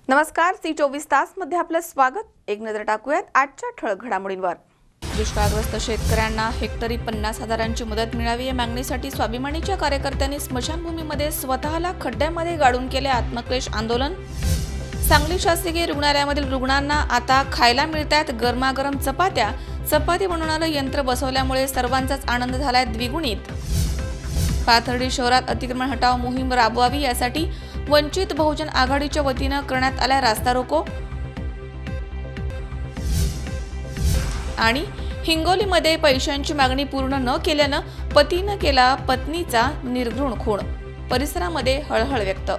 नमस्कार, सी 24 तास मध्ये आपलं स्वागत। एक नजर टाकूयात आजच्या ठळक घडामोडींवर। दुष्काळग्रस्त शेतकऱ्यांना हेक्टरी 50,000ची मदत मिळावी या मागणीसाठी स्वाभिमानीच्या कार्यकर्त्यांनी स्मशानभूमीमध्ये स्वतःला खड्ड्यामध्ये गाडून केले आत्मक्लेश आंदोलन। सांगली शासकीय रुग्णालयामधील रुग्णांना आता खायला मिळतात गरमागरम चपात्या। चपाती बनवणारं यंत्र बसवल्यामुळे सर्वांचाच आनंद झालाय द्विगुणित। पाथर्डी शहरात अतिक्रमण हटाव मोहीम राबवावी यासाठी वंचित बहुजन आघाडीच्या वतीने करण्यात आला रास्ता रोको। आणि हिंगोलीमध्ये पैशांची मागणी पूर्ण न केल्याने पतीने केला पत्नीचा निर्घृण खून। परिसरामध्ये हळहळ व्यक्त।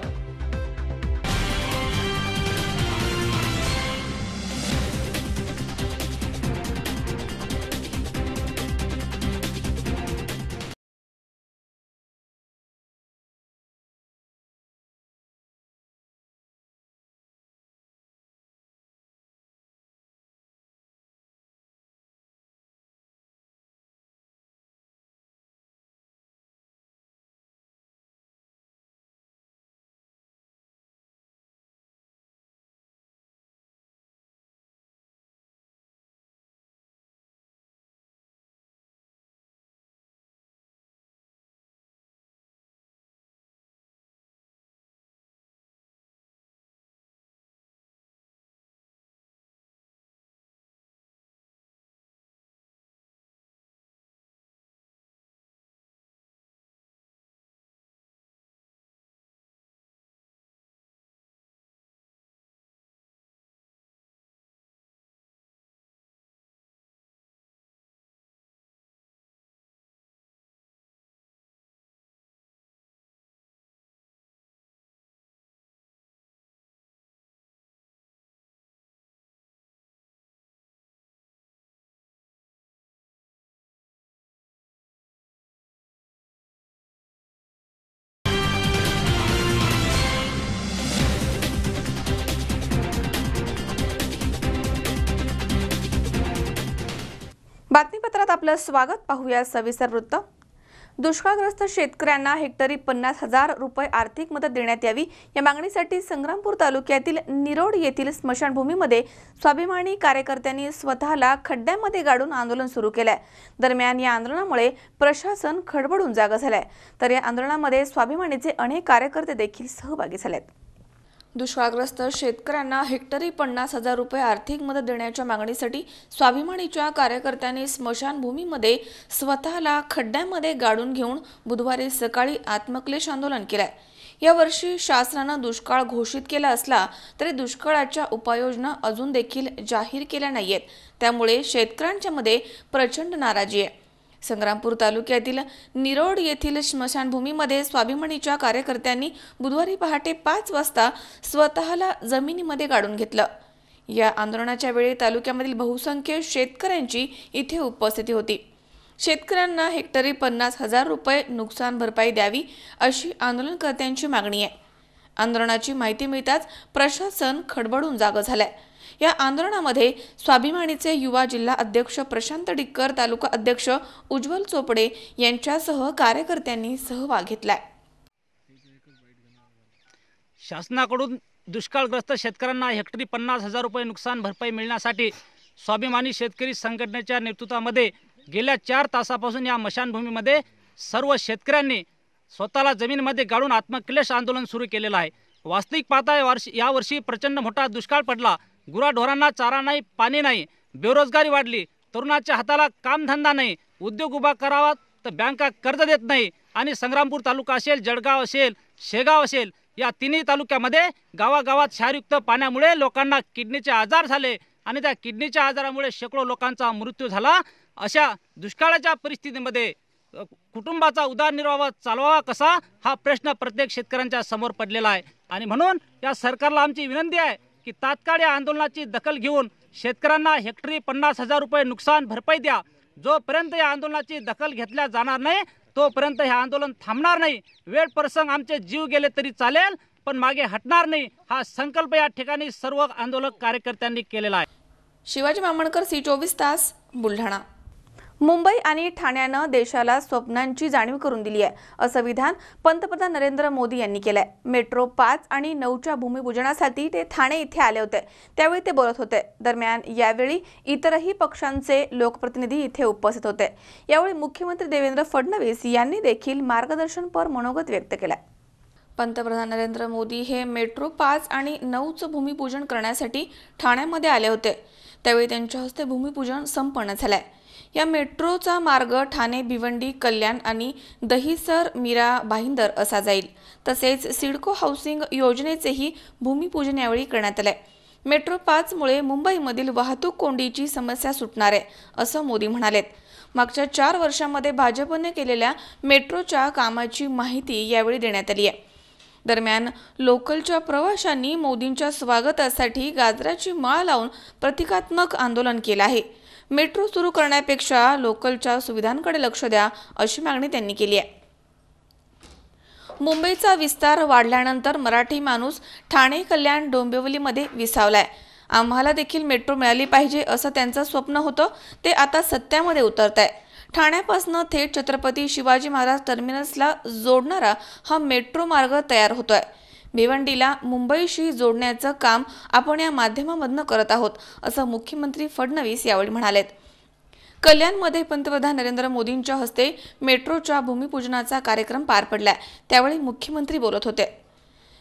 बातमीपत्रात आपलं स्वागत। पाहूया सविस्तर वृत्त। दुष्काळग्रस्त शेतकऱ्यांना हेक्टरी 50,000 रुपये आर्थिक मदत देण्यात यावी या मागणीसाठी संग्रामपूर तालुक्यातील निरोड येथील स्मशानभूमीमध्ये स्वाभिमानी कार्यकर्त्यांनी स्वतःला खड्ड्यामध्ये गाडून आंदोलन सुरू केलंय। दरम्यान या आंदोलनामुळे प्रशासन खडबडून जागं झालंय, तर या आंदोलनामध्ये स्वाभिमानीचे अनेक कार्यकर्ते देखील सहभागी झालेत। दुष्काळग्रस्त शेतकऱ्यांना हेक्टरी 50,000 रुपये आर्थिक मदत देण्याच्या मागणीसाठी स्वाभिमानीच्या कार्यकर्त्यांनी स्मशानभूमीमध्ये स्वतःला खड्ड्यामध्ये गाडून घेऊन बुधवारी सकाळी आत्मक्लेश आंदोलन केलंय। यावर्षी शासनानं दुष्काळ घोषित केला असला तरी दुष्काळाच्या उपाययोजना अजून देखील जाहीर केल्या नाहीयेत, त्यामुळे शेतकऱ्यांच्या मध्ये प्रचंड नाराजी आहे। संग्रामपूर तालुक्यातील निरोड येथील स्मशानभूमीमध्ये स्वाभिमानीच्या कार्यकर्त्यांनी बुधवारी पहाटे 5 वाजता स्वतःला जमिनीमध्ये गाडून घेतलं। या आंदोलनाच्या वेळी तालुक्यामधील बहुसंख्य शेतकऱ्यांची इथे उपस्थिती होती। शेतकऱ्यांना हेक्टरी 50,000 रुपये नुकसान भरपाई द्यावी अशी आंदोलनकर्त्यांची मागणी आहे। आंदोलनाची माहिती मिळताच प्रशासन खडबडून जागं झालंय। या आंदोलनामध्ये स्वाभिमानीचे युवा जिल्हा अध्यक्ष प्रशांत डिक्कर, तालुका अध्यक्ष उज्ज्वल चोपडे यांच्यासह कार्यकर्त्यांनी सहभाग घेतलाय। शासनाकडून दुष्काळग्रस्त शेतकऱ्यांना हेक्टरी 50,000 रुपये नुकसान भरपाई मिळण्यासाठी स्वाभिमानी शेतकरी संघटनेच्या नेतृत्वामध्ये गेल्या 4 तासापासून या स्मशानभूमीमध्ये सर्व शेतकऱ्यांनी स्वतःला जमिनीमध्ये गाडून आत्मक्लेश आंदोलन सुरू केलेलं आहे। वास्तविक पाहता यावर्षी प्रचंड मोठा दुष्काळ पडला। गुराढोरांना चारा नाही, पाणी नाही, बेरोजगारी वाढली, तरुणाच्या हाताला कामधंदा नाही, उद्योग उभा करावा तर बँका कर्ज देत नाही आणि संग्रामपूर तालुका असेल, जळगाव असेल, शेगाव असेल, या तिन्ही तालुक्यामध्ये गावागावात क्षारयुक्त पाण्यामुळे लोकांना किडनीचे आजार झाले आणि त्या किडनीच्या आजारामुळे शेकडो लोकांचा मृत्यू झाला। अशा दुष्काळाच्या परिस्थितीमध्ये कुटुंबाचा उदरनिर्वाह चालवावा कसा हा प्रश्न प्रत्येक शेतकऱ्यांच्या समोर पडलेला आहे आणि म्हणून या सरकारला आमची विनंती आहे की तात्काळ या आंदोलनाची दखल घेऊन शेतकऱ्यांना हेक्टरी 50,000 रुपये नुकसान भरपाई द्या। जोपर्यंत या आंदोलनाची दखल घेतल्या जाणार नाही तोपर्यंत हे आंदोलन थांबणार नाही। वेळ प्रसंग आमचे जीव गेले तरी चालेल पण मागे हटणार नाही हा संकल्प या ठिकाणी सर्व आंदोलक कार्यकर्त्यांनी केलेला आहे। शिवाजी मामणकर, सी 24 तास, बुलढाणा। मुंबई आणि ठाण्यानं देशाला स्वप्नांची जाणीव करून दिली आहे, असं विधान पंतप्रधान नरेंद्र मोदी यांनी केलंय। मेट्रो 5 आणि 9च्या भूमिपूजनासाठी ते ठाणे इथे आले होते, त्यावेळी ते बोलत होते। दरम्यान यावेळी इतरही पक्षांचे लोकप्रतिनिधी इथे उपस्थित होते। यावेळी मुख्यमंत्री देवेंद्र फडणवीस यांनी देखील मार्गदर्शनपर मनोगत व्यक्त केलं। पंतप्रधान नरेंद्र मोदी हे मेट्रो 5 आणि 9चं भूमिपूजन करण्यासाठी ठाण्यामध्ये आले होते, त्यावेळी त्यांच्या हस्ते भूमिपूजन संपन्न झालंय। या मेट्रोचा मार्ग ठाणे, भिवंडी, कल्याण आणि दहिसर, मीरा भाईंदर असा जाईल। तसेच सिडको हाऊसिंग योजनेचेही भूमिपूजन यावेळी करण्यात आले। मेट्रो 5 मुळे मुंबईमधील वाहतूक कोंडीची समस्या सुटणार आहे, असं मोदी म्हणालेत। मागच्या 4 वर्षांमध्ये भाजपने केलेल्या मेट्रोच्या कामाची माहिती यावेळी देण्यात आली आहे। दरम्यान लोकलच्या प्रवाशांनी मोदींच्या स्वागतासाठी गाजराची माळ लावून प्रतिकात्मक आंदोलन केलं आहे। मेट्रो सुरू करण्यापेक्षा लोकलच्या सुविधांकडे लक्ष द्या, अशी मागणी त्यांनी केली आहे। मुंबईचा विस्तार वाढल्यानंतर मराठी माणूस ठाणे, कल्याण, डोंबिवलीमध्ये विसावलाय। आम्हाला देखील मेट्रो मिळाली पाहिजे असं त्यांचं स्वप्न होतं, ते आता सत्यामध्ये उतरतंय। ठाण्यापासून थेट छत्रपती शिवाजी महाराज टर्मिनसला जोडणारा हा मेट्रो मार्ग तयार होतोय। भिवंडीला मुंबईशी जोडण्याचं काम आपण या माध्यमामधून करत आहोत, असं मुख्यमंत्री फडणवीस यावेळी म्हणालेत। कल्याणमध्ये पंतप्रधान नरेंद्र मोदींच्या हस्ते मेट्रोच्या भूमिपूजनाचा कार्यक्रम पार पडलाय, त्यावेळी मुख्यमंत्री बोलत होते।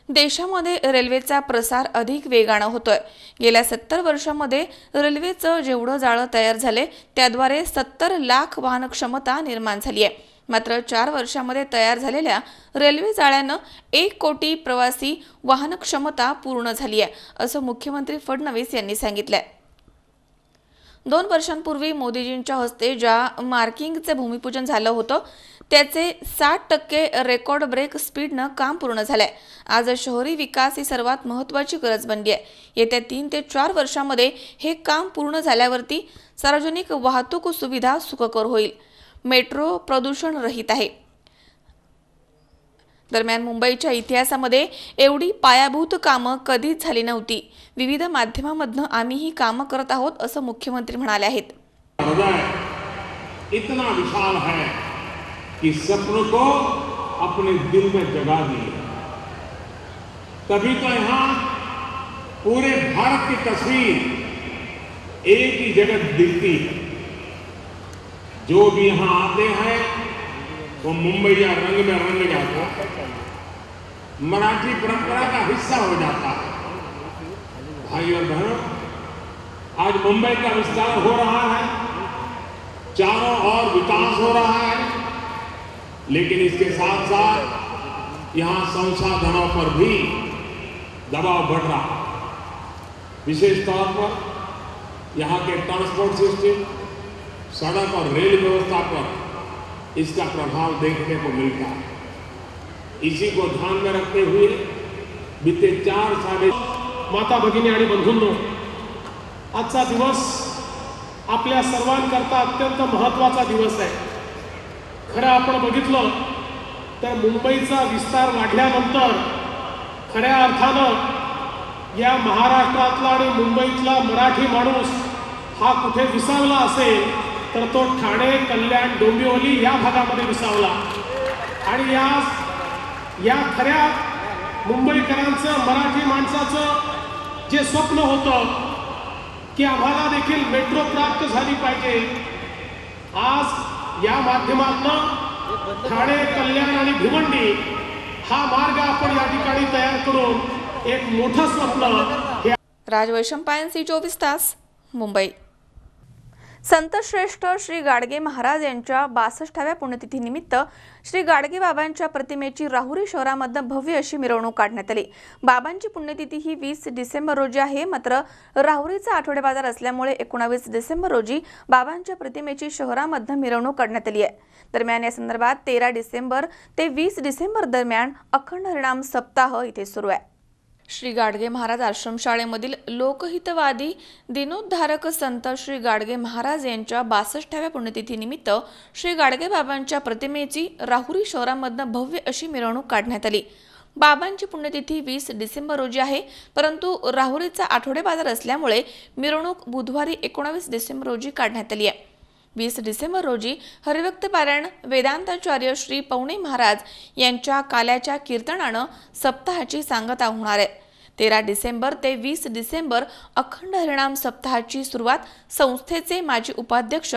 देशामध्ये रेल्वेचा प्रसार अधिक वेगानं होतोय। गेल्या 70 वर्षांमध्ये रेल्वेचं जेवढं जाळं तयार झाले, त्याद्वारे 70 लाख वाहन क्षमता निर्माण झाली आहे। मात्र 4 वर्षांमध्ये तयार झालेल्या रेल्वे जाळ्यानं 1 कोटी प्रवासी वाहन क्षमता पूर्ण झाली आहे, असं मुख्यमंत्री फडणवीस यांनी सांगितलंय। 2 वर्षांपूर्वी मोदीजींच्या हस्ते ज्या मार्किंगचे भूमिपूजन झालं होतं, त्याचे 60% रेकॉर्ड ब्रेक स्पीडनं काम पूर्ण झालंय। आज शहरी विकास ही सर्वात महत्त्वाची गरज बनली आहे। येत्या 3 ते 4 वर्षांमध्ये हे काम पूर्ण झाल्यावरती सार्वजनिक वाहतूक सुविधा सुखकर होईल। मेट्रो प्रदूषण रहित आहे। दरम्यान मुंबईच्या इतिहासामध्ये एवढी पायाभूत कामं कधीच झाली नव्हती। विविध माध्यमांमधून आम्ही ही कामं करत आहोत, असं मुख्यमंत्री म्हणाले आहेत। इतना विशाल है कि सपनों को अपने दिल में जगा दिए। तभी तो यहाँ पूरे भारत की तस्वीर एक ही जगह दिखती है। जो भी यहाँ आते हैं वो मुंबई या रंग में रंग जाता है, मराठी परंपरा का हिस्सा हो जाता है। भाई और बहनों, आज मुंबई का विस्तार हो रहा है, चारों ओर विकास हो रहा है, लेकिन इसके साथ साथ यहाँ संसाधनों पर भी दबाव बढ़ रहा है। विशेष तौर पर यहाँ के ट्रांसपोर्ट सिस्टम, सड़क और रेल व्यवस्था पर इसका प्रभाव देखने को मिलता है। इसी को ध्यान में रखते हुए बीते 4 साल माता भगिनी आणि बंधूंनो, आजचा दिवस आपल्या सर्वांकरता अत्यंत महत्त्वाचा दिवस आहे। खरं आपण बघितलं तर मुंबईचा विस्तार वाढल्यानंतर खऱ्या अर्थानं या महाराष्ट्रातला आणि मुंबईतला मराठी माणूस हा कुठे विसावला असेल तर तो ठाणे, कल्याण, डोंबिवली या भागामध्ये विसावला। आणि या खऱ्या मुंबईकरांचं, मराठी माणसाचं जे स्वप्न होतं की आम्हाला देखील मेट्रो प्राप्त झाली पाहिजे, आज या माध्यमातून ठाणे, कल्याण आणि भिवंडी हा मार्ग आपण या ठिकाणी तयार करून एक मोठं स्वप्न। राज वैशंपायन, सी 24 तास, मुंबई। संतश्रेष्ठ श्री गाडगे महाराज यांच्या 62व्या पुण्यतिथीनिमित्त श्री गाडगे बाबांच्या प्रतिमेची राहुरी शहरामध्ये भव्य अशी मिरवणूक काढण्यात आली। बाबांची पुण्यतिथी ही 20 डिसेंबर रोजी आहे, मात्र राहुरीचा आठवडे बाजार असल्यामुळे 19 डिसेंबर रोजी बाबांच्या प्रतिमेची शहरामध्ये मिरवणूक काढण्यात आली आहे। दरम्यान या संदर्भात 13 डिसेंबर ते 20 डिसेंबर दरम्यान अखंड हरिनाम सप्ताह इथे सुरू आहे। श्री गाडगे महाराज आश्रमशाळेमधील लोकहितवादी दिनोद्धारक संत श्री गाडगे महाराज यांच्या 62व्या पुण्यतिथीनिमित्त श्री गाडगे बाबांच्या प्रतिमेची राहुरी शहरामध्ये भव्य अशी मिरवणूक काढण्यात आली। बाबांची पुण्यतिथी 20 डिसेंबर रोजी आहे, परंतु राहुरीचा आठवडे बाजार असल्यामुळे मिरवणूक बुधवारी 19 डिसेंबर रोजी काढण्यात आली आहे। 20 डिसेंबर रोजी हरिभक्त पारायण वेदांताचार्य श्री पवणे महाराज यांच्या काल्याच्या कीर्तनानं सप्ताहाची सांगता होणार आहे। 13 डिसेंबर ते 20 डिसेंबर अखंड हरिनाम सप्ताहाची सुरुवात संस्थेचे माजी उपाध्यक्ष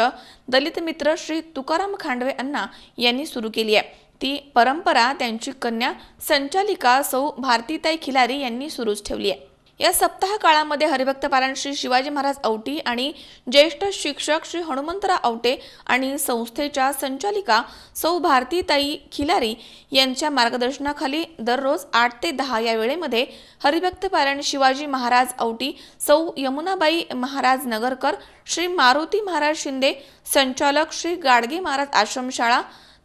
दलित मित्र श्री तुकाराम खांडवे अण्णा यांनी सुरू केली आहे। ती परंपरा त्यांची कन्या संचालिका सौ भारतीताई खिलारी यांनी सुरूच ठेवली आहे। या सप्ताह काळामध्ये हरिभक्त पारायण श्री शिवाजी महाराज औटी आणि ज्येष्ठ शिक्षक श्री हनुमंतराव औटे आणि संस्थेच्या संचालिका सौ भारतीताई खिलारी यांच्या मार्गदर्शनाखाली दररोज 8 ते 10 या वेळेमध्ये हरिभक्त पारायण शिवाजी महाराज औटी, सौ यमुनाबाई महाराज नगरकर, श्री मारुती महाराज शिंदे, संचालक श्री गाडगे महाराज आश्रमशाळा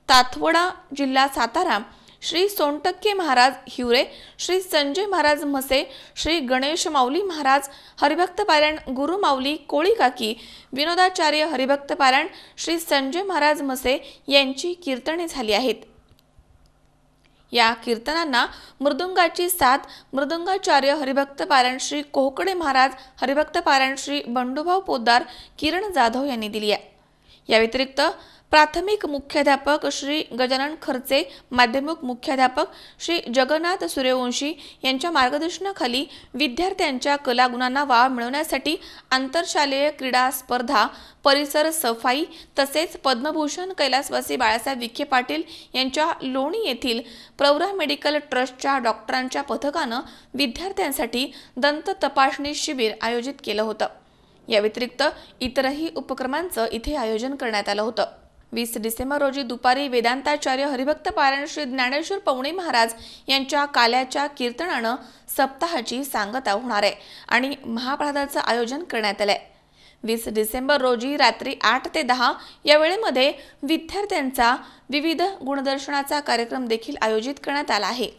ताथवडा जिल्हा सातारा, श्री सोनटक्के महाराज हिवरे, श्री संजय महाराज म्हसे, श्री गणेश माऊली महाराज, हरिभक्त पारायण गुरु माऊली कोळी काकी, विनोदाचार्य हरिभक्त पारायण श्री संजय महाराज म्हसे यांची कीर्तने झाली आहेत। या कीर्तनांना मृदुंगाची साथ मृदुंगाचार्य हरिभक्त पारायण श्री कोहकडे महाराज, हरिभक्त पारायण श्री बंडूभाऊ पोद्दार, किरण जाधव यांनी दिली आहे। या व्यतिरिक्त प्राथमिक मुख्याध्यापक श्री गजानन खर्चे, माध्यमिक मुख्याध्यापक श्री जगन्नाथ सूर्यवंशी यांच्या मार्गदर्शनाखाली विद्यार्थ्यांच्या कलागुणांना वाव मिळवण्यासाठी आंतरशालेय क्रीडा स्पर्धा, परिसर सफाई तसेच पद्मभूषण कैलासवासी बाळासाहेब विखे पाटील यांच्या लोणी येथील प्रवरा मेडिकल ट्रस्टच्या डॉक्टरांच्या पथकानं विद्यार्थ्यांसाठी दंत तपासणी शिबिर आयोजित केलं होतं। या व्यतिरिक्त इतरही उपक्रमांचं इथे आयोजन करण्यात आलं होतं। 20 डिसेंबर रोजी दुपारी वेदांताचार्य हरिभक्त पारायण श्री ज्ञानेश्वर पवणे महाराज यांच्या काल्याच्या कीर्तनानं सप्ताहाची सांगता होणार आहे आणि महाप्रसादाचं आयोजन करण्यात आलंय। 20 डिसेंबर रोजी रात्री 8 ते 10 या वेळेमध्ये विद्यार्थ्यांचा विविध गुणदर्शनाचा कार्यक्रम देखील आयोजित करण्यात आला आहे।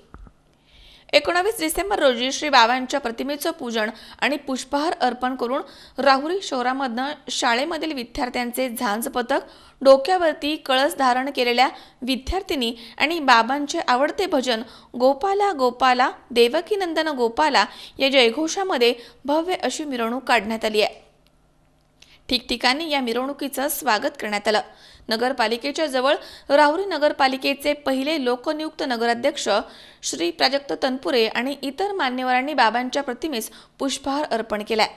19 डिसेंबर रोजी श्री बाबांच्या प्रतिमेचं पूजन आणि पुष्पहार अर्पण करून राहुरी शहरामधनं शाळेमधील विद्यार्थ्यांचे झांज पथक, डोक्यावरती कळस धारण केलेल्या विद्यार्थिनी आणि बाबांचे आवडते भजन गोपाला गोपाला देवकी नंदन गोपाला या जयघोषामध्ये भव्य अशी मिरवणूक काढण्यात आली आहे। ठिकठिकाणी या मिरवणुकीचं स्वागत करण्यात आलं। नगरपालिकेच्या जवळ राहुरी नगरपालिकेचे पहिले लोकनियुक्त नगराध्यक्ष श्री प्राजक्त तनपुरे आणि इतर मान्यवरांनी बाबांच्या प्रतिमेस पुष्पहार अर्पण केलाय।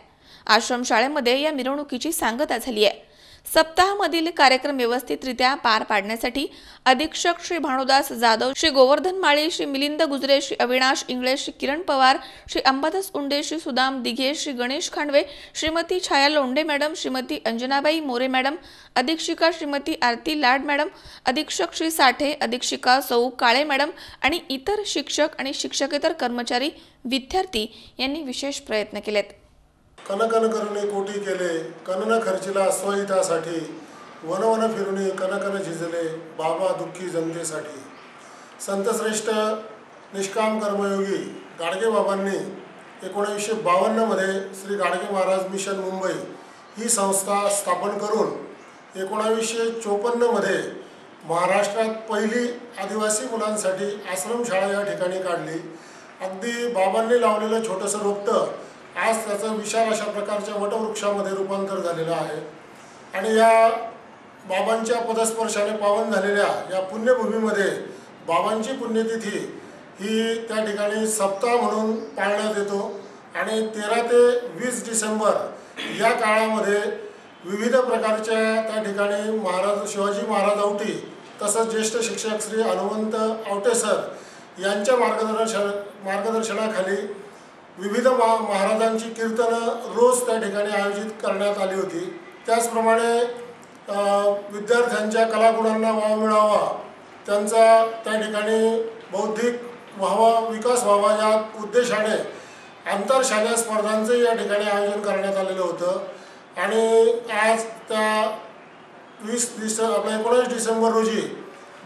आश्रमशाळेमध्ये या मिरवणुकीची सांगता झाली आहे। सप्ताहामधील कार्यक्रम व्यवस्थितरित्या पार पाडण्यासाठी अधीक्षक श्री भानुदास जाधव, श्री गोवर्धन माळी, श्री मिलिंद गुजरे, श्री अविनाश इंगळे, श्री किरण पवार, श्री अंबादास उंडे, श्री सुदाम दिघे, श्री गणेश खांडवे, श्रीमती छाया लोंढे मॅडम, श्रीमती अंजनाबाई मोरे मॅडम, अधीक्षिका श्रीमती आरती लाड मॅडम, अधीक्षक श्री साठे, अधीक्षिका सौ काळे मॅडम आणि इतर शिक्षक आणि शिक्षकेतर कर्मचारी, विद्यार्थी यांनी विशेष प्रयत्न केलेत। कनकन करुणे कोटी केले, कनन खर्चिला स्वहितासाठी, वन वन फिरुनी कनकन झिजले, बाबा दुःखी जनतेसाठी। संतश्रेष्ठ निष्काम कर्मयोगी गाडगे बाबांनी 1952 मध्ये श्री गाडगे महाराज मिशन मुंबई ही संस्था स्थापन करून 1954 मध्ये महाराष्ट्रात पहिली आदिवासी मुलांसाठी आश्रमशाळा या ठिकाणी काढली। अगदी बाबांनी लावलेलं छोटंसं रोपटं आज त्याचं विशाल अशा प्रकारच्या वटवृक्षामध्ये रूपांतर झालेलं आहे आणि या बाबांच्या पदस्पर्शाने पावन झालेल्या या पुण्यभूमीमध्ये बाबांची पुण्यतिथी ही त्या ठिकाणी सप्ताह म्हणून पाळण्यात येतो आणि 13 ते 20 डिसेंबर या काळामध्ये विविध प्रकारच्या त्या ठिकाणी शिवाजी महाराज औटी तसंच ज्येष्ठ शिक्षक श्री हनुमंत औटे सर यांच्या मार्गदर्शनाखाली विविध महाराजांची कीर्तनं रोज त्या ठिकाणी आयोजित करण्यात आली होती। त्याचप्रमाणे विद्यार्थ्यांच्या कलागुणांना वाव मिळावा, त्यांचा त्या ठिकाणी बौद्धिक विकास व्हावा या उद्देशाने आंतरशालेय स्पर्धांचे या ठिकाणी आयोजन करण्यात आलेलं होतं आणि आज त्या 19 डिसेंबर रोजी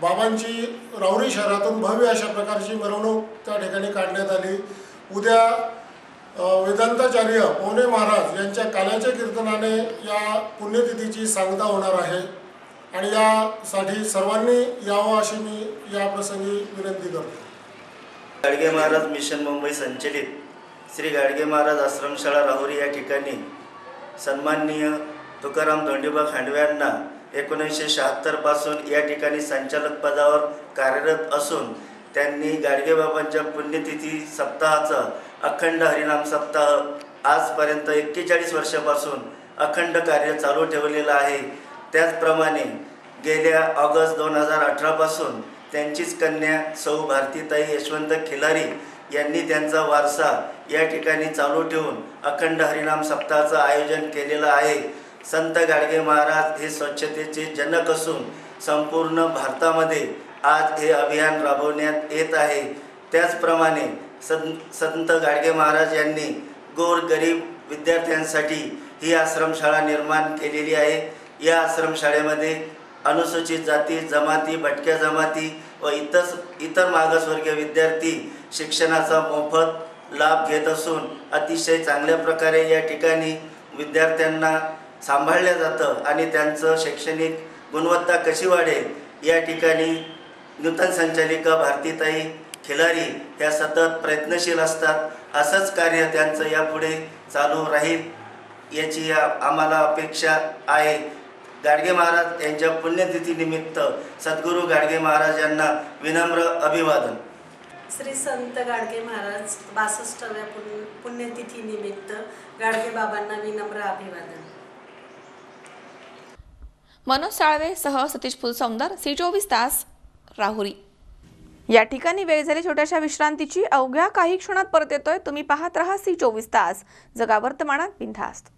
बाबांची राहुरी शहरातून भव्य अशा प्रकारची मिरवणूक त्या ठिकाणी काढण्यात आली। उद्या वेदांताचार्य पवणे महाराज यांच्या काल्याच्या कीर्तनाने या पुण्यतिथीची सांगता होणार आहे आणि यासाठी सर्वांनी यावं अशी मी या प्रसंगी विनंती करतो। गाडगे महाराज मिशन मुंबई संचलित श्री गाडगे महाराज आश्रमशाळा राहुरी या ठिकाणी सन्माननीय तुकाराम धोंडीबा खांडवे यांना 1976 पासून या ठिकाणी संचालक पदावर कार्यरत असून त्यांनी गाडगेबाबांच्या पुण्यतिथी सप्ताहाचा अखंड हरिनाम सप्ताह आजपर्यंत 41 वर्षापासून अखंड कार्य चालू ठेवलेलं आहे। त्याचप्रमाणे गेल्या ऑगस्ट 2018 पासून त्यांचीच कन्या सौ भारतीताई यशवंत खिलारी यांनी त्यांचा वारसा या ठिकाणी चालू ठेवून अखंड हरिनाम सप्ताहाचं आयोजन केलेलं आहे। संत गाडगे महाराज हे स्वच्छतेचे जनक असून संपूर्ण भारतामध्ये आज हे अभियान राबवण्यात येत आहे। त्याचप्रमाणे संत गाडगे महाराज यांनी गोरगरीब विद्यार्थ्यांसाठी ही आश्रमशाळा निर्माण केलेली आहे। या आश्रमशाळेमध्ये अनुसूचित जाती जमाती भटक्या जमाती व इतर मागासवर्गीय विद्यार्थी शिक्षणाचा मोफत लाभ घेत असून अतिशय चांगल्या प्रकारे या ठिकाणी विद्यार्थ्यांना सांभाळलं जातं आणि त्यांचं शैक्षणिक गुणवत्ता कशी वाढेल या ठिकाणी नूतन संचालिका भारतीताई खिलारी ह्या सतत प्रयत्नशील असतात। असंच कार्य त्यांचं यापुढे चालू राहील याची आम्हाला अपेक्षा आहे। गाडगे महाराज यांच्या पुण्यतिथीनिमित्त सद्गुरू गाडगे महाराज यांना विनम्र अभिवादन। श्री संत गाडगे महाराज 62व्या पुण्यतिथीनिमित्त गाडगे बाबांना विनम्र अभिवादन। मनोज साळवे सह सतीश फुलसौंदर, सी24 तास, राहुरी। या ठिकाणी वेळ झाली छोट्याशा विश्रांतीची। अवघ्या काही क्षणात परत येतोय। तुम्ही पाहत रहा सी24 तास, जगा वर्तमानात बिनधास्त।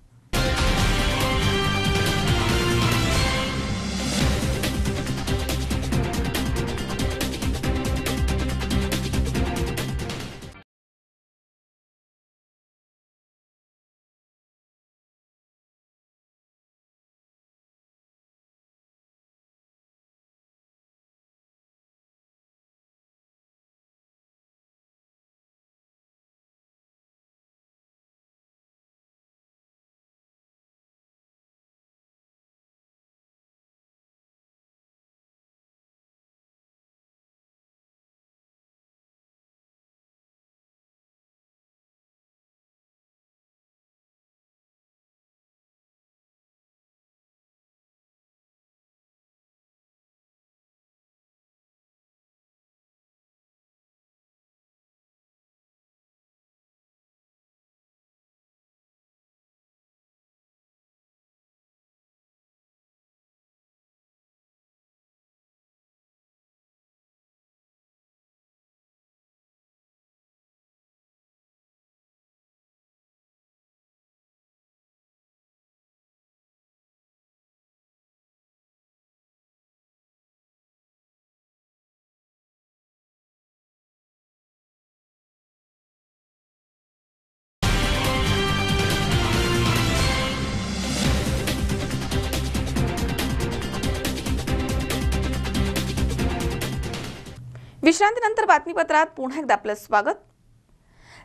विश्रांतीनंतर बातमीपत्रात पुन्हा एकदा आपलं स्वागत।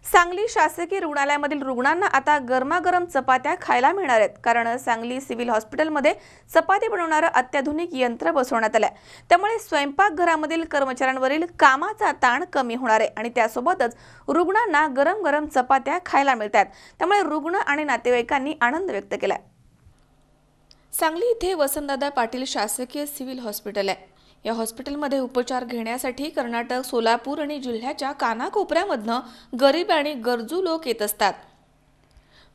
सांगली शासकीय रुग्णालयामधील रुग्णांना आता गरमागरम चपात्या खायला मिळणार आहेत, कारण सांगली सिव्हिल हॉस्पिटलमध्ये चपाती बनवणारं अत्याधुनिक यंत्र बसवण्यात आलंय। त्यामुळे स्वयंपाकघरामधील कर्मचाऱ्यांवरील कामाचा ताण कमी होणार आहे आणि त्यासोबतच रुग्णांना गरम गरम चपात्या खायला मिळतात। त्यामुळे रुग्ण आणि नातेवाईकांनी आनंद व्यक्त केलाय। सांगली इथे वसंतदादा पाटील शासकीय सिव्हिल हॉस्पिटल आहे। या हॉस्पिटलमध्ये उपचार घेण्यासाठी कर्नाटक, सोलापूर आणि जिल्ह्याच्या कानाकोपऱ्यामधनं गरीब आणि गरजू लोक येत असतात।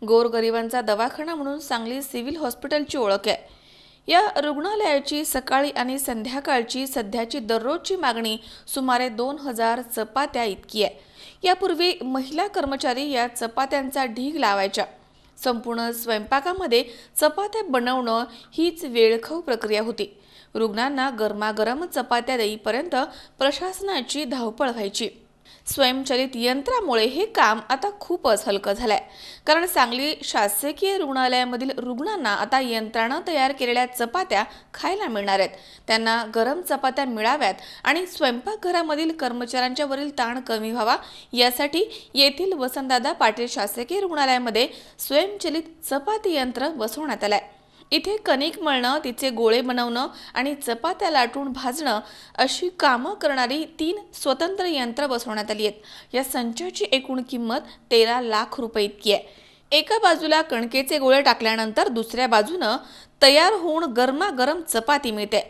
गोरगरिबांचा दवाखाना म्हणून सांगली सिव्हिल हॉस्पिटलची ओळख आहे। या रुग्णालयाची सकाळी आणि संध्याकाळची सध्याची दररोजची मागणी सुमारे 2000 चपात्या इतकी आहे। यापूर्वी महिला कर्मचारी या चपात्यांचा ढीग लावायच्या। संपूर्ण स्वयंपाकामध्ये चपात्या बनवणं हीच वेळखाऊ प्रक्रिया होती। रुग्णांना गरमागरम चपात्या देईपर्यंत प्रशासनाची धावपळ व्हायची। स्वयंचलित यंत्रामुळे हे काम आता खूपच हलकं झालंय, कारण सांगली शासकीय रुग्णालयामधील रुग्णांना आता यंत्रानं तयार केलेल्या चपात्या खायला मिळणार आहेत। त्यांना गरम चपात्या मिळाव्यात आणि स्वयंपाकघरामधील कर्मचाऱ्यांच्या वरील ताण कमी व्हावा यासाठी येथील वसंतदादा पाटील शासकीय रुग्णालयामध्ये स्वयंचलित चपाती यंत्र बसवण्यात आलंय। इथे कणिक मळणं, तिचे गोळे बनवणं आणि चपात्या लाटून भाजणं अशी कामं करणारी 3 स्वतंत्र यंत्र बसवण्यात आली आहेत। या संचाची एकूण किंमत 13 लाख रुपये इतकी आहे। एका बाजूला कणकेचे गोळे टाकल्यानंतर दुसऱ्या बाजूनं तयार होऊन गरमागरम चपाती मिळते।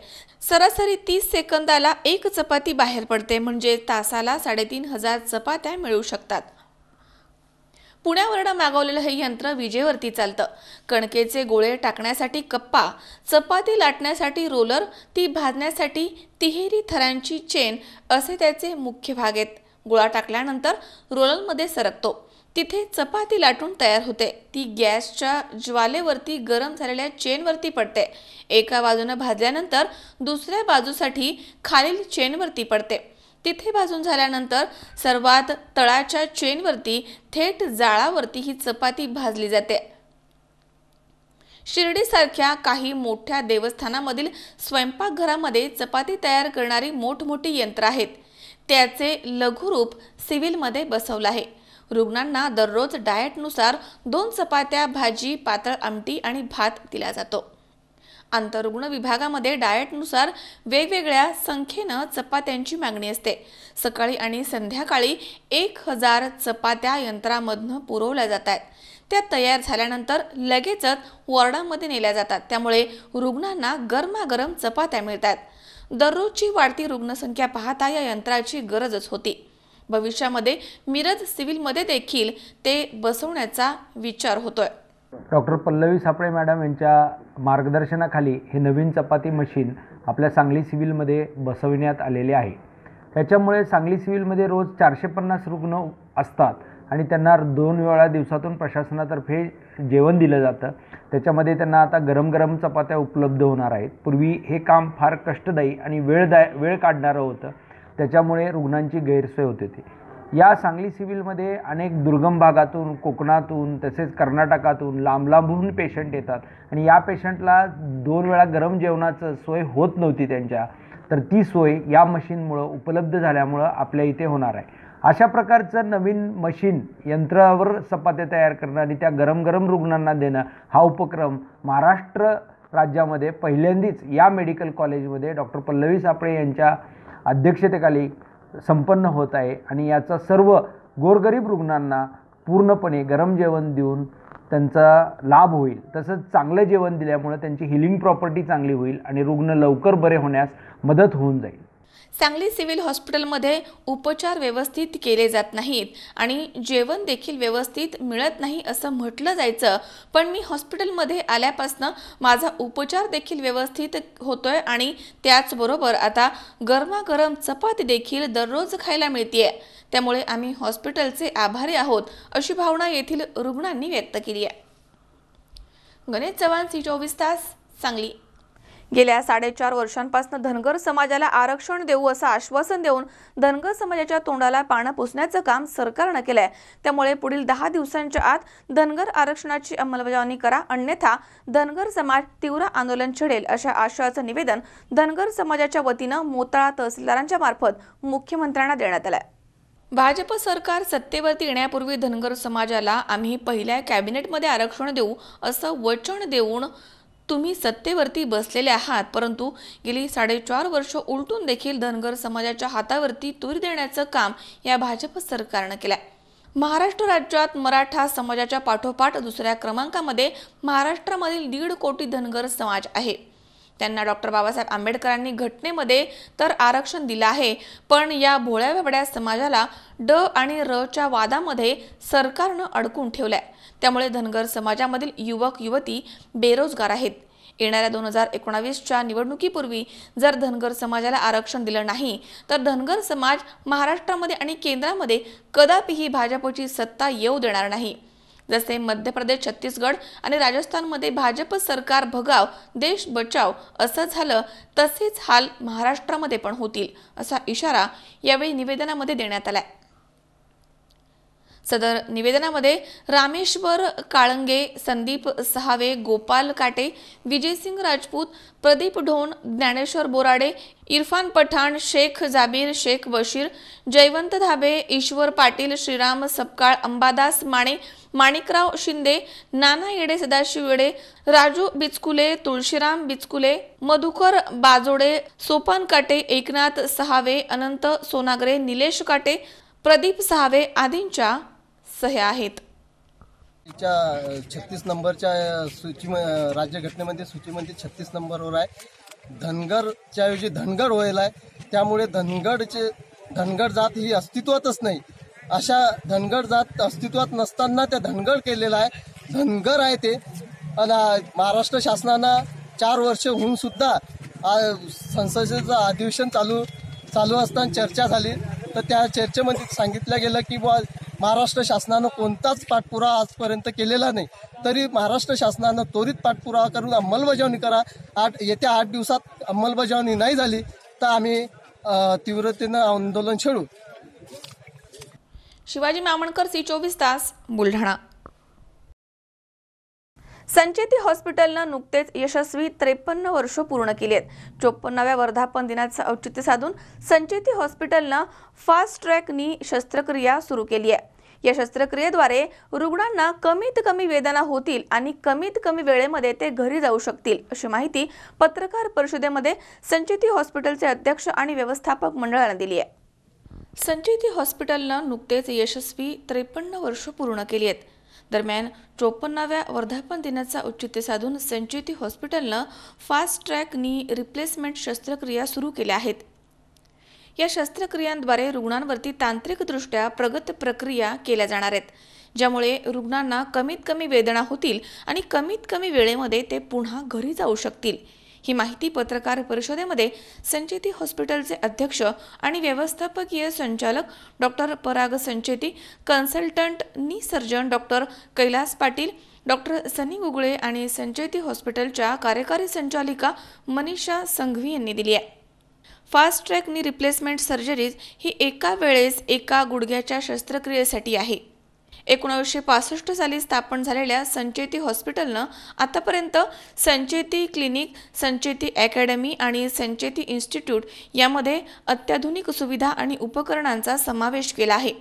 सरासरी 30 सेकंदाला एक चपाती बाहेर पडते, म्हणजे तासाला 3500 चपात्या मिळू शकतात। पुण्यावरून मागवलेलं हे यंत्र विजेवरती चालतं। कणकेचे गोळे टाकण्यासाठी कप्पा, चपाती लाटण्यासाठी रोलर, ती भाजण्यासाठी तिहेरी थरांची चेन असे त्याचे मुख्य भाग आहेत। गोळा टाकल्यानंतर रोलरमध्ये सरकतो, तिथे चपाती लाटून तयार होते। ती गॅसच्या ज्वालेवरती गरम झालेल्या चेनवरती पडते। एका बाजूने भाजल्यानंतर दुसऱ्या बाजूसाठी खालील चेनवरती पडते। तिथे भाजून झाल्यानंतर सर्वात तळाच्या चेनवरती थेट जाळावरती ही चपाती भाजली जाते। शिर्डीसारख्या काही मोठ्या देवस्थानामधील स्वयंपाकघरामध्ये चपाती तयार करणारी मोठमोठी यंत्र आहेत। त्याचे लघुरूप सिव्हिलमध्ये बसवलं आहे। रुग्णांना दररोज डाएटनुसार 2 चपात्या, भाजी, पातळ आमटी आणि भात दिला जातो। आंतररुग्ण विभागामध्ये डाएटनुसार वेगवेगळ्या संख्येनं चपात्यांची मागणी असते। सकाळी आणि संध्याकाळी 1000 चपात्या यंत्रामधून पुरवल्या जातात। त्या तयार झाल्यानंतर लगेचच वॉर्डामध्ये नेल्या जातात, त्यामुळे रुग्णांना गरमागरम चपात्या मिळतात। दररोजची वाढती रुग्णसंख्या पाहता या यंत्राची गरजच होती। भविष्यामध्ये मिरज सिव्हिलमध्ये देखील ते बसवण्याचा विचार होतोय। डॉक्टर पल्लवी सापळे मॅडम यांच्या मार्गदर्शनाखाली हे नवीन चपाती मशीन आपल्या सांगली सिव्हिलमध्ये बसविण्यात आलेले आहे। त्याच्यामुळे सांगली सिव्हिलमध्ये रोज 450 रुग्ण असतात आणि त्यांना 2 वेळा दिवसातून प्रशासनातर्फे जेवण दिलं जातं। त्याच्यामध्ये त्यांना आता गरम चपात्या उपलब्ध होणार आहेत। पूर्वी हे काम फार कष्टदायी आणि वेळ काढणारं होतं, त्याच्यामुळे रुग्णांची गैरसोय होत होती। या सांगली सिव्हिलमध्ये अनेक दुर्गम भागातून, कोकणातून, तसेच कर्नाटकातून लांबून पेशंट येतात आणि या पेशंटला 2 वेळा गरम जेवणाचं सोय होत नव्हती त्यांच्या, तर ती सोय या मशीनमुळं उपलब्ध झाल्यामुळं आपल्या इथे होणार आहे। अशा प्रकारचं नवीन मशीन यंत्रावर चपात्या तयार करणं आणि त्या गरम रुग्णांना देणं हा उपक्रम महाराष्ट्र राज्यामध्ये पहिल्यांदाच या मेडिकल कॉलेजमध्ये डॉक्टर पल्लवी सापळे यांच्या अध्यक्षतेखाली संपन्न होत आहे आणि याचा सर्व गोरगरीब रुग्णांना पूर्णपणे गरम जेवण देऊन त्यांचा लाभ होईल। तसंच चांगलं जेवण दिल्यामुळे त्यांची हिलिंग प्रॉपर्टी चांगली होईल आणि रुग्ण लवकर बरे होण्यास मदत होऊन जाईल। सांगली सिव्हिल हॉस्पिटलमध्ये उपचार व्यवस्थित केले जात नाहीत आणि जेवण देखील व्यवस्थित मिळत नाही असं म्हटलं जायचं, पण मी हॉस्पिटलमध्ये आल्यापासून माझा उपचार देखील व्यवस्थित होतोय आणि त्याचबरोबर आता गरमागरम चपाती देखील दररोज खायला मिळतेय। त्यामुळे आम्ही हॉस्पिटलचे आभारी आहोत, अशी भावना येथील रुग्णांनी व्यक्त केली आहे। गणेश चव्हाण, C24 तास, सांगली। गेल्या 4.5 वर्षांपासून धनगर समाजाला आरक्षण देऊ असं आश्वासन देऊन धनगर समाजाच्या तोंडाला पानं पुसण्याचं काम सरकारनं केलंय। त्यामुळे पुढील 10 दिवसांच्या आत धनगर आरक्षणाची अंमलबजावणी करा, अन्यथा धनगर समाज तीव्र आंदोलन छेडेल, अशा आशयाचं निवेदन धनगर समाजाच्या वतीनं मोताळा तहसीलदारांच्या मार्फत मुख्यमंत्र्यांना देण्यात आलंय। भाजप सरकार सत्तेवरती येण्यापूर्वी धनगर समाजाला आम्ही पहिल्या कॅबिनेटमध्ये आरक्षण देऊ असं वचन देऊन तुम्ही सत्तेवरती बसलेले आहात, परंतु गेली 4.5 वर्ष उलटून देखील धनगर समाजाच्या हातावरती तूर देण्याचं काम या भाजप सरकारनं केलंय। महाराष्ट्र राज्यात मराठा समाजाच्या पाठोपाठ दुसऱ्या क्रमांकामध्ये महाराष्ट्रामधील 1.5 कोटी धनगर समाज आहे। त्यांना डॉक्टर बाबासाहेब आंबेडकरांनी घटनेमध्ये तर आरक्षण दिलं आहे, पण या भोळ्या बाबड्या समाजाला ड आणि र च्या वादामध्ये सरकारनं अडकून ठेवलंय। त्यामुळे धनगर समाजामधील युवक युवती बेरोजगार आहेत। येणाऱ्या 2019च्या निवडणुकीपूर्वी जर धनगर समाजाला आरक्षण दिलं नाही तर धनगर समाज महाराष्ट्रामध्ये आणि केंद्रामध्ये कदापिही भाजपची सत्ता येऊ देणार नाही। जसे मध्य प्रदेश, छत्तीसगड आणि राजस्थानमध्ये भाजप सरकार भगाव देश बचाव असं झालं, तसेच हाल महाराष्ट्रामध्ये पण होतील, असा इशारा यावेळी निवेदनामध्ये देण्यात आलाय। सदर निवेदनामध्ये रामेश्वर काळंगे, संदीप सहावे, गोपाल काटे, विजयसिंग राजपूत, प्रदीप ढोण, ज्ञानेश्वर बोराडे, इरफान पठाण, शेख जाबीर, शेख बशीर, जयवंत धाबे, ईश्वर पाटील, श्रीराम सपकाळ, अंबादास माने, माणिकराव शिंदे, नाना येडे, सदाशिव येडे, राजू बिचकुले, तुळशीराम बिचकुले, मधुकर बाजोडे, सोपान काटे, एकनाथ सहावे, अनंत सोनागरे, निलेश काटे, प्रदीप सहावे आदींच्या सह्या आहेत। 36 नंबरच्या राज्यघटनेमध्ये सूचीमध्ये 36 नंबरवर आहे. धनगरच्या ऐवजी धनगड व्हायला आहे. त्यामुळे धनगड जात ही अस्तित्वातच नाही. अशा धनगड जात अस्तित्वात नसताना त्या धनगड केलेला आहे. धनगर आहे ते. आणि महाराष्ट्र शासनानं 4 वर्ष होऊन सुद्धा संसदेचं अधिवेशन चालू असताना चर्चा झाली. तर त्या चर्चेमध्ये सांगितलं गेलं की महाराष्ट्र शासनानं कोणताच पाठपुरावा आजपर्यंत केलेला नाही. तरी महाराष्ट्र शासनानं त्वरित पाठपुरावा करून अंमलबजावणी करा. येत्या 8 दिवसात अंमलबजावणी नाही झाली तर आम्ही तीव्रतेनं आंदोलन छेडू. शिवाजी मामणकर, C24 तास, बुलढाणा. संचेती हॉस्पिटलनं नुकतेच यशस्वी 53 वर्ष पूर्ण केली आहेत. 54व्या वर्धापन दिनाचं औचित्य साधून संचेती हॉस्पिटलनं फास्ट ट्रॅक नी शस्त्रक्रिया सुरू केली आहे. या शस्त्रक्रियेद्वारे रुग्णांना कमीत कमी वेदना होतील आणि कमीत कमी वेळेमध्ये ते घरी जाऊ शकतील, अशी माहिती पत्रकार परिषदेमध्ये संचेती हॉस्पिटलचे अध्यक्ष आणि व्यवस्थापक मंडळाने दिली आहे. संचेती हॉस्पिटलनं नुकतेच यशस्वी 53 वर्ष पूर्ण केली आहेत. दरम्यान 54व्या वर्धापन दिनाचा औचित्य साधून संचेती हॉस्पिटलनं फास्ट ट्रॅक नी रिप्लेसमेंट शस्त्रक्रिया सुरू केल्या आहेत. या शस्त्रक्रियांद्वारे रुग्णांवरती तांत्रिकदृष्ट्या प्रगत प्रक्रिया केल्या जाणार आहेत, ज्यामुळे रुग्णांना कमीत कमी वेदना होतील आणि कमीत कमी वेळेमध्ये ते पुन्हा घरी जाऊ शकतील. ही माहिती पत्रकार परिषदेमध्ये संचेती हॉस्पिटलचे अध्यक्ष आणि व्यवस्थापकीय संचालक doctor Parag Sancheti, consultant knee surgeon doctor Kailas Patil, doctor Sunny Gugale आणि संचेती हॉस्पिटलच्या कार्यकारी संचालिका मनीषा संघवी यांनी दिली आहे. Fast track knee replacement surgeries ही एका वेळेस एका गुडघ्याच्या शस्त्रक्रियेसाठी आहे. 1965 साली स्थापन झालेल्या संचेती हॉस्पिटलनं आतापर्यंत संचेती क्लिनिक, संचेती अकॅडमी आणि संचेती इन्स्टिट्यूट यामध्ये अत्याधुनिक सुविधा आणि उपकरणांचा समावेश केला आहे.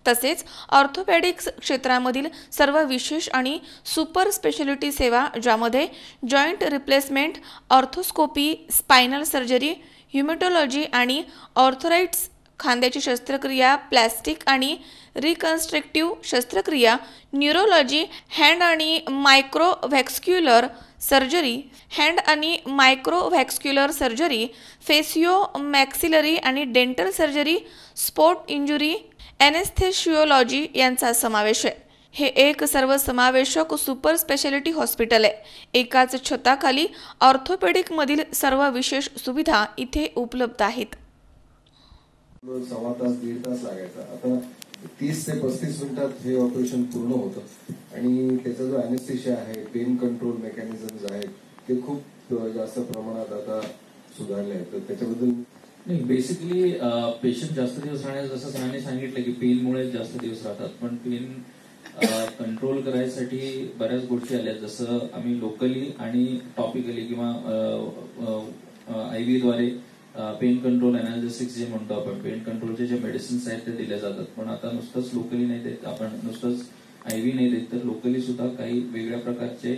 तसेच ऑर्थोपेडिक्स क्षेत्रामधील सर्व विशेष आणि सुपर स्पेशालिटी सेवा, ज्यामध्ये joint replacement, arthroscopy, spinal surgery, rheumatology आणि ऑर्थराइट्स, खांद्याची शस्त्रक्रिया, प्लॅस्टिक आणि रिकन्स्ट्रक्टिव्ह शस्त्रक्रिया, न्यूरोलॉजी, हँड आणि मायक्रोव्हॅस्क्युलर सर्जरी, फेसिओ मॅक्सिलरी आणि dental surgery, sport injury, anaesthesiology यांचा समावेश आहे. हे एक सर्वसमावेशक सुपर स्पेशालिटी हॉस्पिटल आहे. एकाच छताखाली ऑर्थोपेडिकमधील सर्व विशेष सुविधा इथे उपलब्ध आहेत. 1.25 तास 1.5 तास लागायचा. आता 30 ते 35 मिनिटात हे ऑपरेशन पूर्ण होतं आणि त्याचा जो ॲनेस्थेशिया आहे, पेन कंट्रोल मेकॅनिझम्स आहेत, ते खूप जास्त प्रमाणात आता सुधारले आहेत. तर त्याच्याबद्दल नाही, बेसिकली पेशंट जास्त दिवस राहण्यास, जसं सरांनी सांगितलं की पेनमुळे जास्त दिवस राहतात, पण पेन कंट्रोल करायसाठी बऱ्याच गोष्टी आल्या. जसं आम्ही लोकली आणि टॉपिकली किंवा IV द्वारे पेन कंट्रोल अनालिसिस जे म्हणतो आपण, पेन कंट्रोलचे जे मेडिसिन्स आहेत ते दिल्या जातात. पण आता नुसतंच लोकली नाही देत आपण, नुसतंच IV नाही देत, तर लोकली सुद्धा काही वेगळ्या प्रकारचे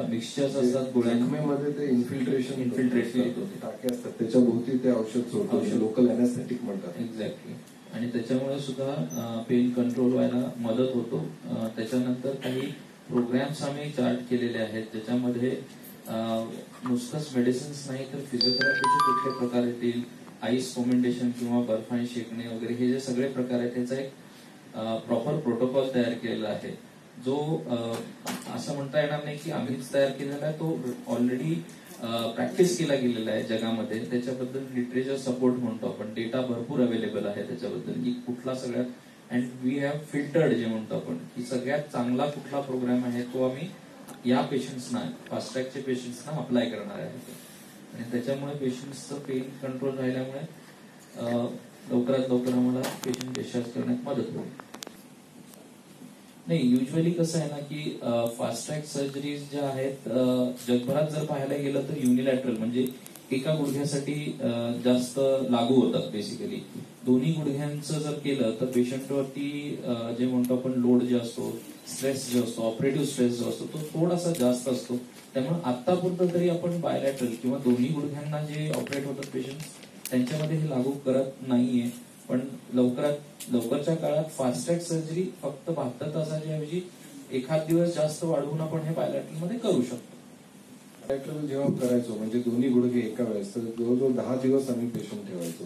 मिक्सचर्स असतात गोळ्यांमध्ये. ते इन्फिल्ट्रेशन टाके असतात, त्याच्या भोवती ते औषध सोडतो, लोकल अॅनेस्थेटिक म्हणतात. एक्झॅक्टली. आणि त्याच्यामुळे सुद्धा पेन कंट्रोल व्हायला मदत होतो. त्याच्यानंतर काही प्रोग्राम्स आम्ही चार्ट केलेले आहेत, ज्याच्यामध्ये नुसतंच मेडिसिन्स नाही तर फिजिओथेरपीचे कुठले प्रकार येतील, आईस फोमेंटेशन किंवा बर्फाने शेकणे वगैरे, हे जे सगळे प्रकार आहेत त्याचा एक प्रॉपर प्रोटोकॉल तयार केलेला आहे, जो असं म्हणता येणार नाही की आम्हीच तयार केलेला आहे. तो ऑलरेडी प्रॅक्टिस केला गेलेला आहे जगामध्ये. त्याच्याबद्दल लिटरेचर सपोर्ट म्हणतो आपण, डेटा भरपूर अवेलेबल आहे त्याच्याबद्दल की कुठला सगळ्यात, अँड वी हॅव फिल्टर्ड जे म्हणतो आपण की सगळ्यात चांगला कुठला प्रोग्राम आहे तो आम्ही या पेशंट्सना, फास्ट ट्रॅकचे पेशंट्सना अप्लाय करणार आहे. आणि त्याच्यामुळे पेशंट्सचं पेन कंट्रोल राहिल्यामुळे लवकरात लवकर आम्हाला पेशंट डिस्चार्ज करण्यात मदत होईल. नाही, युजली कसं आहे ना की फास्ट ट्रॅक सर्जरीज ज्या आहेत जगभरात जर पाहायला गेलं तर युनिलॅटरल, म्हणजे एका गुडघ्यासाठी जास्त लागू होतात. बेसिकली दोन्ही गुडघ्यांचं जर केलं तर पेशंटवरती जे म्हणतो आपण लोड जे असतो, स्ट्रेस जो असतो, ऑपरेटिव्ह स्ट्रेस जो असतो, तो थोडासा जास्त असतो. त्यामुळे आतापुरतं तरी आपण बायलॅटरल किंवा दोन्ही गुडघ्यांना जे ऑपरेट होतात पेशंट, त्यांच्यामध्ये हे लागू करत नाहीये. पण लवकरच्या काळात फास्ट ट्रॅक सर्जरी फक्त 72 तासाच्या ऐवजी एखाद दिवस जास्त वाढवून आपण हे बायलॅटरल मध्ये करू शकतो. बायलॅटरल जेव्हा करायचो म्हणजे दोन्ही गुडघे एका वेळेस, तर जवळजवळ 10 दिवस आम्ही पेशंट ठेवायचो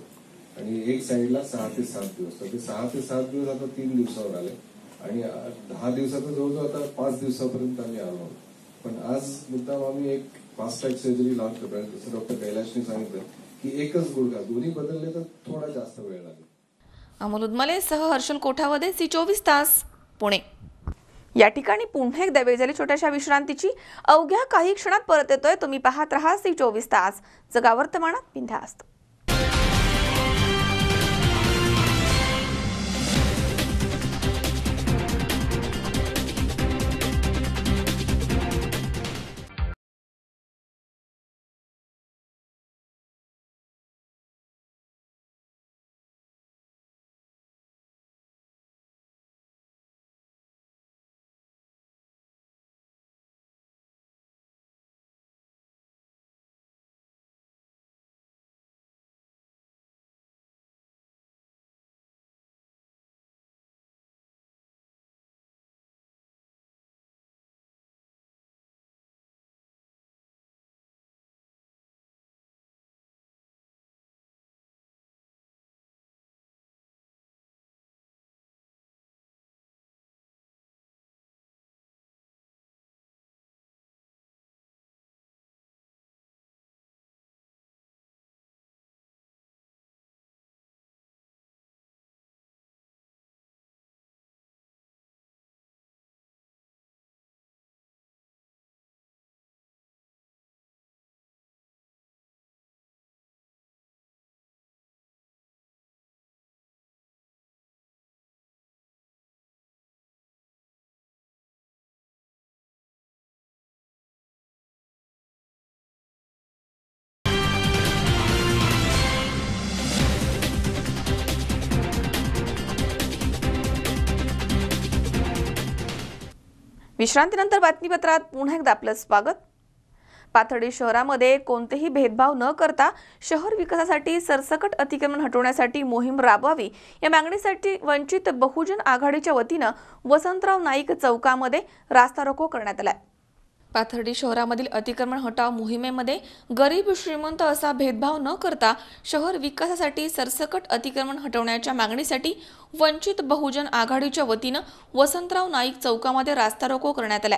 आणि एक साईडला 6 ते 7 दिवस. तर ते 6 ते 7 दिवस आता 3 दिवसावर आले आणि 10 दिवसाचं जवळजवळ आता 5 दिवसापर्यंत आम्ही आलो. पण आज मुद्दाम आम्ही एक फास्ट ट्रॅक सर्जरी लॉन्च करतोय. जसं डॉक्टर कैलाशने सांगितलं की एकच गुडघा, दोन्ही बदलले तर थोडा जास्त वेळ लागेल. अमोल उदमले सह हर्षल कोठावदे, C24 तास, पुणे. या ठिकाणी पुन्हा एकदा वेळ झाली छोट्याशा विश्रांतीची. अवघ्या काही क्षणात परत येतोय. तुम्ही पाहत रहा C24 तास, जगा वर्तमानात बिनधास्त. विश्रांतीनंतर बातमीपत्रात पुन्हा एकदा आपलं स्वागत. पाथर्डी शहरामध्ये कोणतेही भेदभाव न करता शहर विकासासाठी सरसकट अतिक्रमण हटवण्यासाठी मोहीम राबवावी या मागणीसाठी वंचित बहुजन आघाडीच्या वतीनं वसंतराव नाईक चौकामध्ये रास्ता रोको करण्यात आला. पाथर्डी शहरामधील अतिक्रमण हटाव मोहिमेमध्ये गरीब श्रीमंत असा भेदभाव न करता शहर विकासासाठी सरसकट अतिक्रमण हटवण्याच्या मागणीसाठी वंचित बहुजन आघाडीच्या वतीनं वसंतराव नाईक चौकामध्ये रास्ता रोको करण्यात आला.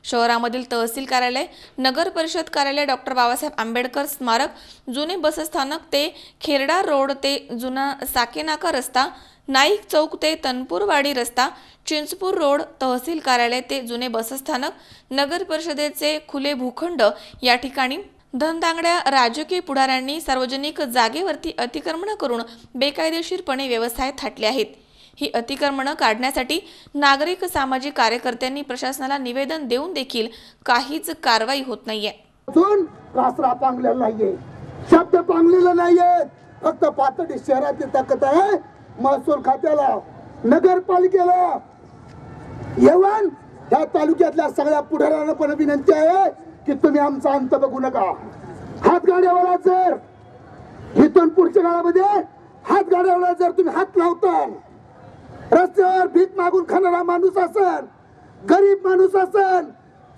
शहरामधील तहसील कार्यालय, नगर परिषद कार्यालय, डॉक्टर बाबासाहेब आंबेडकर स्मारक, जुने बसस्थानक ते खेरडा रोड ते जुना साकेनाका रस्ता, नाईक चौक ते तनपूरवाडी रस्ता, चिंचपूर रोड, तहसील कार्यालय ते जुने बसस्थानक, नगर परिषदेचे खुले भूखंड या ठिकाणी धनदांगड्या राजकीय पुढाऱ्यांनी सार्वजनिक जागेवरती अतिक्रमण करून बेकायदेशीरपणे व्यवसाय थाटले आहेत. ही अतिक्रमण काढण्यासाठी नागरिक सामाजिक कार्यकर्त्यांनी प्रशासनाला निवेदन देऊन देखील काहीच कारवाई होत नाहीये. कासरा पांगलेला नाहीये, शब्द पांगलेला नाहीये. फक्त पाथर्डी शहराची ताकद आहे महसूल खात्याला, नगरपालिकेला. येऊन या तालुक्यातल्या सगळ्या पुढाऱ्यांना पण विनंती आहे की तुम्ही आमचा अंत बघू नका. हातगाड्यावाला जर इथून पुढच्या काळामध्ये हातगाड्यावाला जर तुम्ही हात लावता, रस्त्यावर भीक मागून खाणारा माणूस असेल, गरीब माणूस असेल,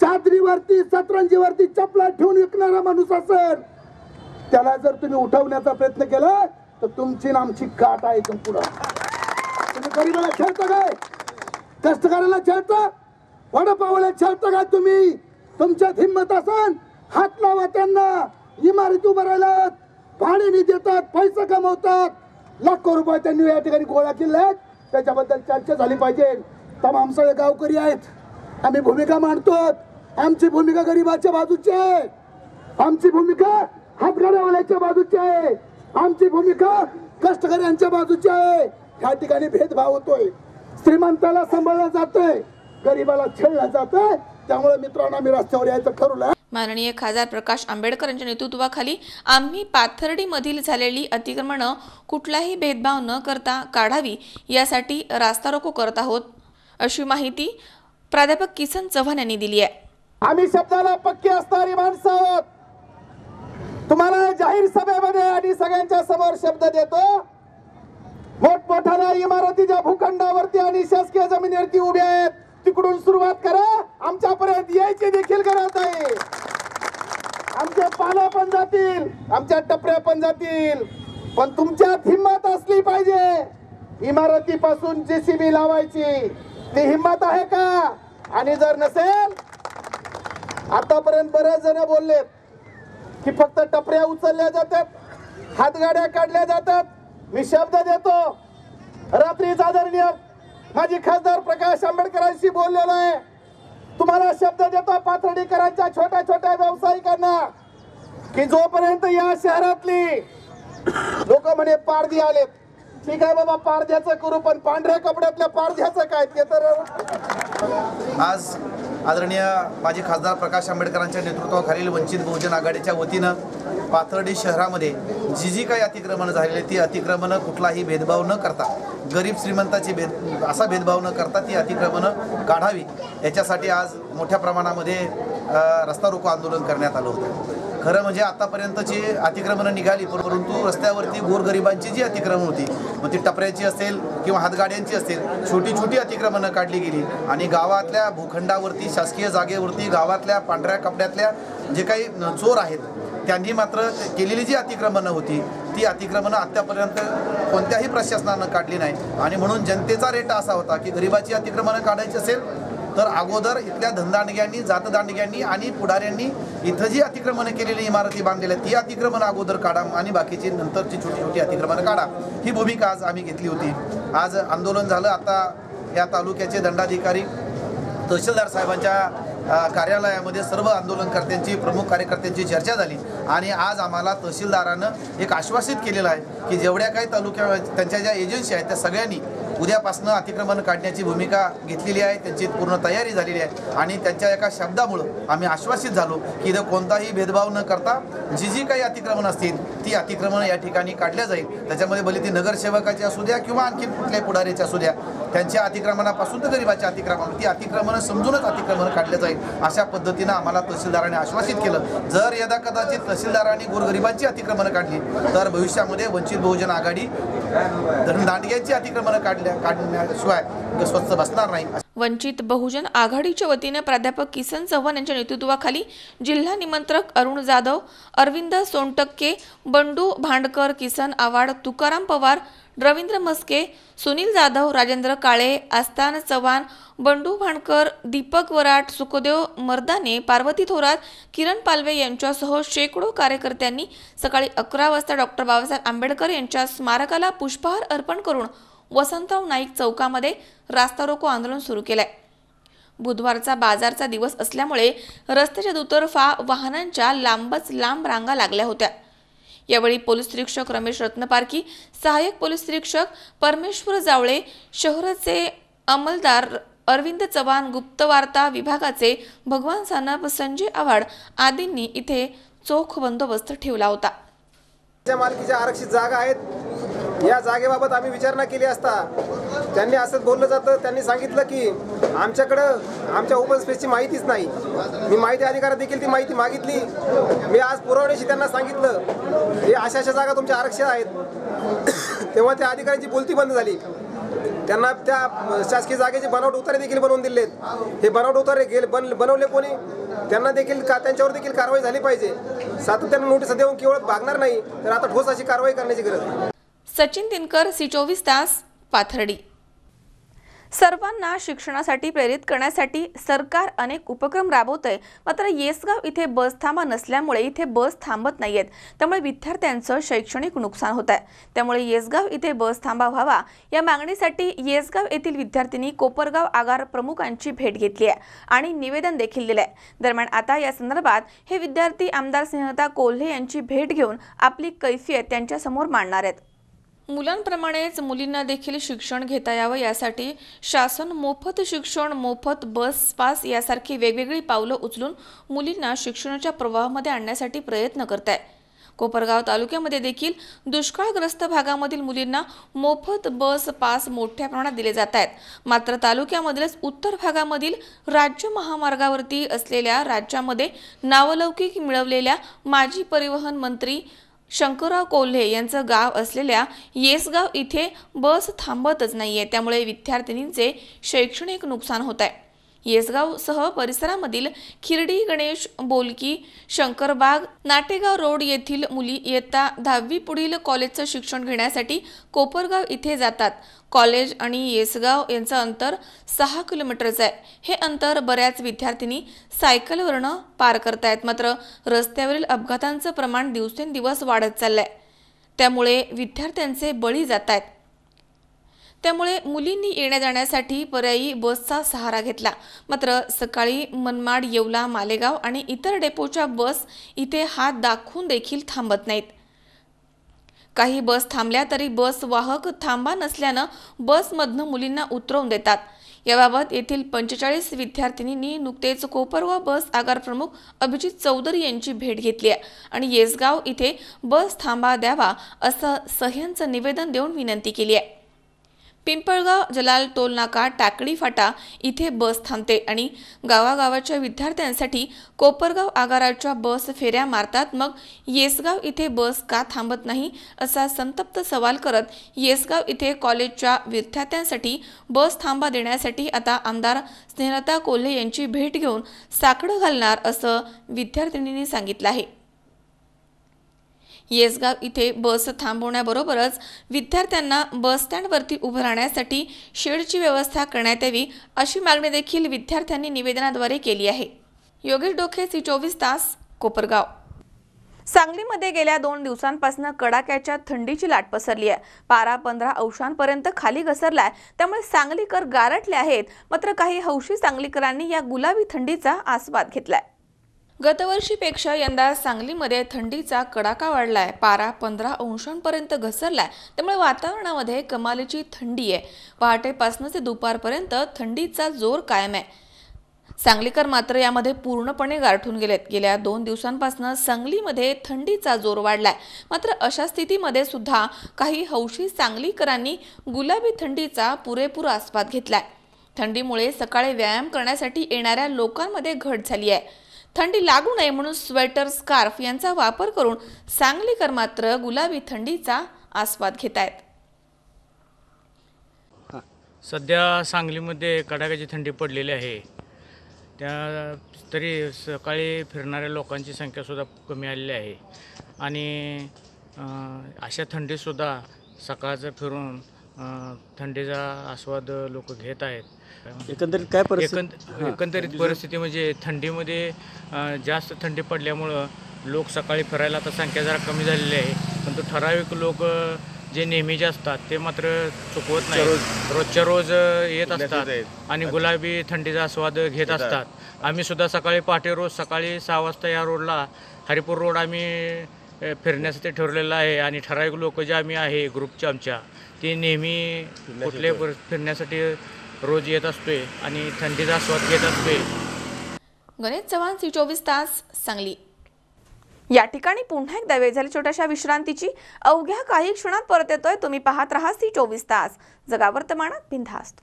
चादरीवरती सतरंजीवरती चपला ठेवून विकणारा माणूस असेल, त्याला जर तुम्ही उठवण्याचा प्रयत्न केला तर तुमची आमची गाठ आहे. इथून पुढे तुम्ही गरीबाला छळता काय, कष्टकऱ्याला छळता, वडापावला छळता काय? तुम्ही तुमच्यात हिंमत असेल हात लावा त्यांना. इमारती उभं राहिलात, भाड्याने देतात, पैसा कमवतात, लाखो रुपये त्यांनी या ठिकाणी गोळा केले आहेत. त्याच्याबद्दल चर्चा झाली पाहिजे. तमाम सगळे गावकरी आहेत, आम्ही भूमिका मांडतो. आमची भूमिका गरीबाच्या बाजूची आहे, आमची भूमिका हातगाड्यावाल्याच्या बाजूची आहे, आमची भूमिका कष्टकऱ्यांच्या बाजूची आहे. या ठिकाणी भेदभाव होतोय, श्रीमंताला सांभाळलं जातंय, गरीबाला छळलं जातंय. त्यामुळे मित्रांनो आम्ही रस्त्यावर यायचं ठरवलं. माननीय खासदार प्रकाश आंबेडकर यांच्या नेतृत्वाखाली आम्ही पाथर्डीमधील झालेली अतिक्रमणं कुठलाही भेदभाव न करता काढावी यासाठी रास्ता रोको करत आहोत, अशी माहिती प्राध्यापक किसन चव्हाण यांनी दिली आहे. आम्ही शब्दाला पक्के असणारी माणसं आहोत. तुम्हाला जाहीर सभेमध्ये आणि सगळ्यांच्या समोर शब्द देतो. मोठमोठ्या इमारतीच्या भूखंडावरती आणि शासकीय जमिनीवरती उभे आहेत तिकडून सुरुवात करा, आमच्यापर्यंत यायची देखील गरज आहे. आमचे पानं पण जातील, आमच्या टपऱ्या पण जातील, पण तुमच्यात हिंमत असली पाहिजे. इमारतीपासून JCB लावायची ती हिंमत आहे का? आणि जर नसेल, आतापर्यंत बरेच जण बोललेत की फक्त टपऱ्या उचलल्या जातात, हातगाड्या काढल्या जातात. मी शब्द देतो, रात्रीच आदरणीय माजी खासदार प्रकाश आंबेडकरांशी बोललेलो आहे. तुम्हाला शब्द देतो पाथर्डीकरांच्या छोट्या छोट्या व्यावसायिकांना की जोपर्यंत या शहरातली लोक म्हणे पारधी आलेत, ठीक आहे बाबा, पारध्याचं करू, पण पांढऱ्या कपड्यातल्या पारध्याचं काय ते तर. आज आदरणीय माजी खासदार प्रकाश आंबेडकरांच्या नेतृत्वाखालील वंचित बहुजन आघाडीच्या वतीनं पाथर्डी शहरामध्ये जी काही अतिक्रमणं झालेली, ती अतिक्रमणं कुठलाही भेदभाव न करता, गरीब श्रीमंताची असा भेदभाव न करता ती अतिक्रमणं काढावी, याच्यासाठी आज मोठ्या प्रमाणामध्ये रस्ता रोको आंदोलन करण्यात आलं होतं. खरं म्हणजे आतापर्यंतची अतिक्रमणं निघाली, परंतु रस्त्यावरती गोरगरिबांची जी अतिक्रमण होती, मग ती टपऱ्याची असेल किंवा हातगाड्यांची असेल, छोटी छोटी अतिक्रमणं काढली गेली. आणि गावातल्या भूखंडावरती, शासकीय जागेवरती, गावातल्या पांढऱ्या कपड्यातल्या जे काही चोर आहेत त्यांनी मात्र केलेली जी अतिक्रमणं होती, ती अतिक्रमणं आत्तापर्यंत कोणत्याही प्रशासनानं काढली नाही. आणि म्हणून जनतेचा रेटा असा होता की गरिबाची अतिक्रमणं काढायची असेल तर अगोदर इथल्या धनदांडग्यांनी, जातदांडग्यांनी आणि पुढाऱ्यांनी इथं जी अतिक्रमणं केलेली इमारती बांधलेल्या, ती अतिक्रमणं अगोदर काढा आणि बाकीची नंतरची छोटी छोटी अतिक्रमणं काढा, ही भूमिका आज आम्ही घेतली होती. आज आंदोलन झालं. आता या तालुक्याचे दंडाधिकारी तहसीलदार साहेबांच्या कार्यालयामध्ये सर्व आंदोलनकर्त्यांची, प्रमुख कार्यकर्त्यांची चर्चा झाली आणि आज आम्हाला तहसीलदारानं एक आश्वासित केलेलं आहे की जेवढ्या काही तालुक्या त्यांच्या ज्या एजन्सी आहेत त्या सगळ्यांनी उद्यापासून अतिक्रमण काढण्याची भूमिका घेतलेली आहे, त्यांची पूर्ण तयारी झालेली आहे. आणि त्यांच्या एका शब्दामुळं आम्ही आश्वासित झालो की इथं कोणताही भेदभाव न करता जी काही अतिक्रमण असतील ती अतिक्रमण या ठिकाणी काढल्या जाईल. त्याच्यामध्ये भले ती नगरसेवकाची असू द्या किंवा आणखी कुठल्याही पुढाऱ्याची असू द्या, त्यांच्या अतिक्रमणापासून तर गरिबाच्या अतिक्रमण, ती अतिक्रमणं समजूनच अतिक्रमण काढलं जाईल, अशा पद्धतीनं आम्हाला तहसीलदारांनी आश्वासित केलं. जर यदा कदाचित तहसीलदारांनी गोरगरिबांची अतिक्रमणं काढली तर भविष्यामध्ये वंचित बहुजन आघाडी धनदांडग्यांची अतिक्रमणं काढण्याशिवाय स्वच्छ बसणार नाही. वंचित बहुजन आघाडीच्या वतीने प्राध्यापक किसन चव्हाण यांच्या नेतृत्वाखाली जिल्हा निमंत्रक अरुण जाधव, अरविंद सोनटक्के, बंडू भांडकर, किसन आवाड, तुकाराम पवार, रवींद्र मस्के, सुनील जाधव, राजेंद्र काळे, आस्थान चव्हाण, बंडू भांडकर, दीपक वराट, सुखदेव मर्दाने, पार्वती थोरात, किरण पालवे यांच्यासह शेकडो कार्यकर्त्यांनी सकाळी 11 वाजता डॉक्टर बाबासाहेब आंबेडकर यांच्या स्मारकाला पुष्पहार अर्पण करून वसंतराव नाईक चौकामध्ये रास्ता रोको आंदोलन सुरू केलंय. बुधवारचा बाजारचा दिवस असल्यामुळे रस्त्याच्या दुतर्फा वाहनांच्या लांब रांगा लागल्या होत्या. यावेळी पोलीस निरीक्षक रमेश रत्नपारकी, सहाय्यक पोलीस निरीक्षक परमेश्वर जावळे, शहराचे अंमलदार अरविंद चव्हाण, गुप्तवार्ता विभागाचे भगवान सानप, संजय आव्हाड आदींनी इथे चोख बंदोबस्त ठेवला होता. मालकीच्या आरक्षित जागा आहेत, या जागेबाबत आम्ही विचारणा केली असता त्यांनी असं बोललं जातं, त्यांनी सांगितलं की आमच्याकडं आमच्या ओपन स्पेसची माहितीच नाही. मी माहिती अधिकाऱ्यात देखील ती माहिती मागितली. मी आज पुरवण्याशी त्यांना सांगितलं हे अशा जागा तुमच्या आरक्षित आहेत. तेव्हा त्या अधिकाऱ्यांची बोलती बंद झाली. त्यांना त्या शासकीय जागेचे बनावट उतारे देखील बनवून दिलेत. हे बनावट उतारे बनवले कोणी, त्यांना देखील त्यांच्यावर देखील कारवाई झाली पाहिजे. सातत्याने नोटीस देऊन केवळ भागणार नाही, तर आता ठोस अशी कारवाई करण्याची गरज आहे. सचिन दिनकर, C24 तास, पाथर्डी. सर्वांना शिक्षणासाठी प्रेरित करण्यासाठी सरकार अनेक उपक्रम राबवतंय. मात्र येसगाव इथे बस थांबा नसल्यामुळे इथे बस थांबत नाहीयेत. त्यामुळे विद्यार्थ्यांचं शैक्षणिक नुकसान होत आहे. त्यामुळे येसगाव इथे बस थांबा व्हावा या मागणीसाठी येसगाव येथील विद्यार्थ्यांनी कोपरगाव आगार प्रमुखांची भेट घेतली आहे आणि निवेदन देखील दिलंय. दरम्यान आता या संदर्भात हे विद्यार्थी आमदार स्नेहलता कोल्हे यांची भेट घेऊन आपली कैफियत त्यांच्यासमोर मांडणार आहेत. मुलांप्रमाणेच मुलींना देखील शिक्षण घेता यावं यासाठी शासन मोफत शिक्षण, मोफत बस पास यासारखी वेगवेगळी पावलं उचलून मुलींना शिक्षणाच्या प्रवाहामध्ये आणण्यासाठी प्रयत्न करत आहे. कोपरगाव तालुक्यामध्ये देखील दुष्काळग्रस्त भागामधील मुलींना मोफत बस पास मोठ्या प्रमाणात दिले जात आहेत. मात्र तालुक्यामधीलच उत्तर भागामधील राज्य महामार्गावरती असलेल्या राज्यामध्ये नावलौकिक मिळवलेल्या माजी परिवहन मंत्री शंकरराव कोल्हे यांचं गाव असलेल्या येसगाव इथे बस थांबतच नाहीये. त्यामुळे विद्यार्थिनींचे शैक्षणिक नुकसान होत आहे. येसगावसह परिसरामधील खिरडी, गणेश, बोलकी, शंकरबाग, नाटेगाव रोड येथील मुली इयत्ता 10वी पुढील कॉलेजचं शिक्षण घेण्यासाठी कोपरगाव इथे जातात. कॉलेज आणि येसगाव यांचं अंतर 6 किलोमीटरचं आहे. हे अंतर बऱ्याच विद्यार्थिनी सायकलवरनं पार करतायत. मात्र रस्त्यावरील अपघातांचं प्रमाण दिवसेंदिवस वाढत चाललंय. त्यामुळे विद्यार्थ्यांचे बळी जात आहेत. त्यामुळे मुलींनी येण्या जाण्यासाठी पर्यायी बसचा सहारा घेतला. मात्र सकाळी मनमाड, येवला, मालेगाव आणि इतर डेपोच्या बस इथे हात दाखवून देखील थांबत नाहीत. काही बस थांबल्या तरी बस वाहक थांबा नसल्यानं बसमधनं मुलींना उतरवून देतात. याबाबत येथील 45 विद्यार्थिनींनी नुकतेच कोपरगाव बस आगार प्रमुख अभिजित चौधरी यांची भेट घेतली आहे आणि येसगाव इथे बस थांबा द्यावा असं सह्यांचं निवेदन देऊन विनंती केली आहे. पिंपळगाव, जलाल टोल नाका, टाकळी फाटा इथे बस थांबते आणि गावागावाच्या विद्यार्थ्यांसाठी कोपरगाव आगाराच्या बस फेऱ्या मारतात. मग येसगाव इथे बस का थांबत नाही असा संतप्त सवाल करत येसगाव इथे कॉलेजच्या विद्यार्थ्यांसाठी बस थांबा देण्यासाठी आता आमदार स्नेहलता कोल्हे यांची भेट घेऊन साकडं घालणार असं विद्यार्थिनींनी सांगितलं आहे. येसगाव इथे बस थांबवण्याबरोबरच विद्यार्थ्यांना बस स्टँडवरती उभं राहण्यासाठी शेडची व्यवस्था करण्यात यावी अशी मागणी देखील विद्यार्थ्यांनी निवेदनाद्वारे केली आहे. योगेश डोके, C24 तास, कोपरगाव. सांगलीमध्ये गेल्या 2 दिवसांपासून कडाक्याच्या थंडीची लाट पसरली आहे. पारा 15 अंशांपर्यंत खाली घसरलाय. त्यामुळे सांगलीकर गारटले आहेत. मात्र काही हौशी सांगलीकरांनी या गुलाबी थंडीचा आस्वाद घेतलाय. गतवर्षीपेक्षा यंदा सांगलीमध्ये थंडीचा कडाका वाढलाय. पारा 15 अंशांपर्यंत घसरलाय. त्यामुळे वातावरणामध्ये कमालीची थंडी आहे. पहाटेपासून ते दुपारपर्यंत थंडीचा जोर कायम आहे. सांगलीकर मात्र यामध्ये पूर्णपणे गारठून गेलेत. गेल्या 2 दिवसांपासून सांगलीमध्ये थंडीचा जोर वाढलाय. मात्र अशा स्थितीमध्ये सुद्धा काही हौशी सांगलीकरांनी गुलाबी थंडीचा पुरेपूर आस्वाद घेतलाय. थंडीमुळे सकाळी व्यायाम करण्यासाठी येणाऱ्या लोकांमध्ये घट झाली आहे. थंडी लागू नये म्हणून स्वेटर, स्कार्फ यांचा वापर करून सांगलीकर मात्र गुलाबी थंडीचा आस्वाद घेत आहेत. सध्या सांगलीमध्ये कडाक्याची थंडी पडलेली आहे. तरी सकाळी फिरणाऱ्या लोकांची संख्यासुद्धा कमी आलेली आहे आणि अशा थंडीतसुद्धा सकाळचं फिरून थंडीचा आस्वाद लोक घेत आहेत. एकंदरीत काय परिस्थिती? एकंदरीत परिस्थिती म्हणजे थंडीमध्ये जास्त थंडी पडल्यामुळं लोक सकाळी फिरायला आता संख्या जरा कमी झालेली आहे. पण तो ठराविक लोक जे नेहमीचे असतात ते मात्र चुकवत नाही. रोजच्या रोज येत असतात आणि गुलाबी थंडीचा आस्वाद घेत असतात. आम्ही सुद्धा सकाळी पहाटे रोज सकाळी 6 वाजता या रोडला हरिपूर रोड आम्ही फिरण्यासाठी ठरलेला आहे आणि ठराविक लोक जे आम्ही आहे ग्रुपचे आमच्या ते नेहमी कुठले फिरण्यासाठी रोज येत असतोय आणि थंडीचा आस्वाद घेत असतोय. गणेश चव्हाण, C24 तास, सांगली. या ठिकाणी पुन्हा एकदा वेळ झाली छोट्याशा विश्रांतीची. अवघ्या काही क्षणात परत येतोय. तुम्ही पाहत राहा C24 तास, जगा वर्तमानात बिनधास्त.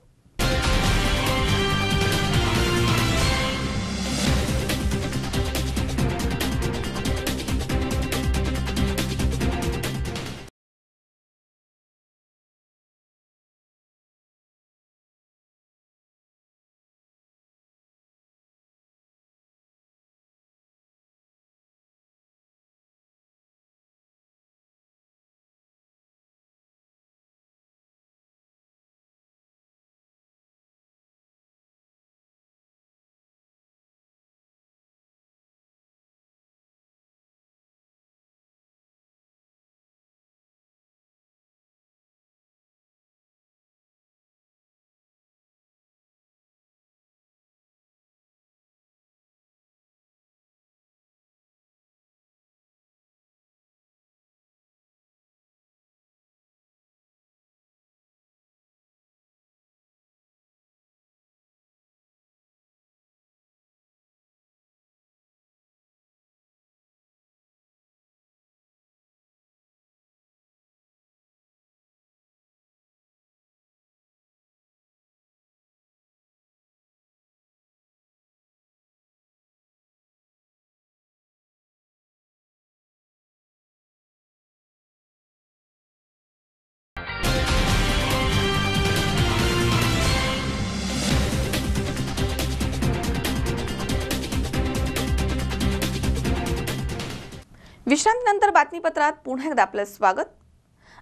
विश्रांतीनंतर बातमीपत्रात पुन्हा एकदा आपलं स्वागत।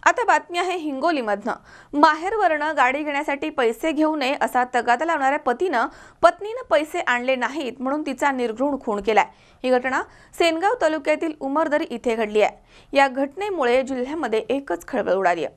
आता बातमी आहे हिंगोलीमधनं। माहेरवरनं गाडी घेण्यासाठी पैसे घेऊ नये असा तगादा लावणाऱ्या पतीनं पत्नीनं पैसे आणले नाहीत म्हणून तिचा निर्घृण खून केलाय। ही घटना सेनगाव तालुक्यातील उमरदरी इथे घडली आहे। या घटनेमुळे जिल्ह्यामध्ये एकच खळबळ उडाली आहे।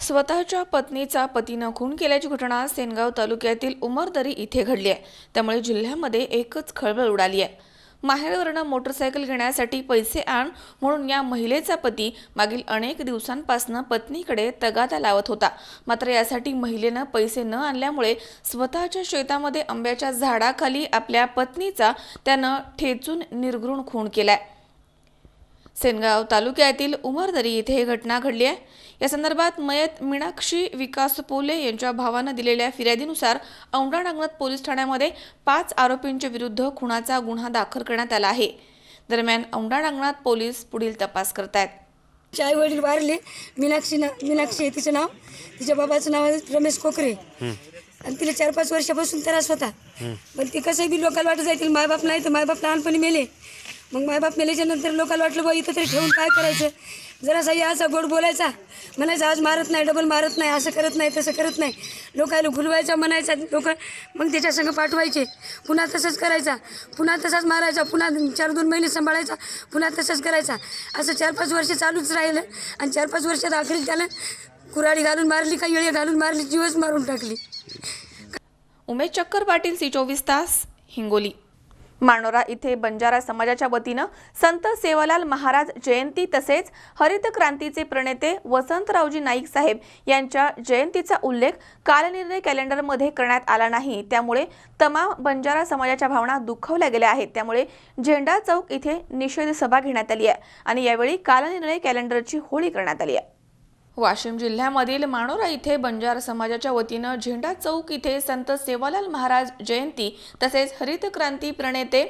स्वतःच्या पत्नीचा पतीनं खून केल्याची घटना सेनगाव तालुक्यातील उमरदरी इथे घडली आहे। त्यामुळे जिल्ह्यामध्ये एकच खळबळ उडाली आहे। माहेरवरनं मोटरसायकल घेण्यासाठी पैसे आण म्हणून या महिलेचा पती मागील अनेक दिवसांपासून पत्नीकडे तगादा लावत होता। मात्र यासाठी महिलेनं पैसे न आणल्यामुळे स्वतःच्या शेतामध्ये आंब्याच्या झाडाखाली आपल्या पत्नीचा त्यानं ठेचून निर्घृण खून केलाय। सेनगाव तालुक्यातील उमरदरी इथे ही घटना घडली आहे। या संदर्भात मयत मीनाक्षी विकास पोले यांच्या भावानं दिलेल्या फिर्यादीनुसार औंढा नागनाथ पोलीस ठाण्यामध्ये 5 आरोपींच्या विरुद्ध खुनाचा गुन्हा दाखल करण्यात आला आहे। दरम्यान औंढा नागनाथ पोलीस पुढील तपास करतायत। आई वडील वारले, मीनाक्षी आहे तिचं नाव, तिच्या बाबाचं नाव रमेश कोकरे आणि तिला 4-5 वर्षापासून त्रास होता। पण ती कसं बी लोकांना वाटत जायतील मायबाप नाही तर मायबाप लहानपणी मेले। मग मायबाप मेल्याच्या नंतर लोकांना वाटलं बा इथं तरी ठेवून काय करायचं, जरासा याचा गोड बोलायचा, म्हणायचं आज मारत नाही, डबल मारत नाही, असं करत नाही तसं करत नाही, लोकायला घुलवायचा म्हणायचा, लोक मग त्याच्या संग पाठवायचे, पुन्हा तसंच करायचा, पुन्हा तसाच मारायचा, पुन्हा 4-2 महिने सांभाळायचा, पुन्हा तसंच करायचा। असं 4-5 वर्ष चालूच राहिलं आणि 4-5 वर्षात आखरी त्याला कुऱ्हाडी घालून मारली, काही येळे घालून मारली, जीवच मारून टाकली। उमेश चक्कर पाटील, C24 तास, हिंगोली। मानोरा इथे बंजारा समाजाच्या वतीनं संत सेवालाल महाराज जयंती तसेच हरित क्रांतीचे प्रणेते वसंतरावजी नाईक साहेब यांच्या जयंतीचा उल्लेख कालनिर्णय कॅलेंडरमध्ये करण्यात आला नाही। त्यामुळे तमाम बंजारा समाजाच्या भावना दुखावल्या गेल्या आहेत। त्यामुळे झेंडा चौक इथे निषेध सभा घेण्यात आली आहे आणि यावेळी कालनिर्णय कॅलेंडरची होळी करण्यात आली आहे। वाशिम जिल्ह्यामधील मानोरा इथे बंजारा समाजाच्या वतीनं झेंडा चौक इथे संत सेवालाल महाराज जयंती तसेच हरित क्रांती प्रणेते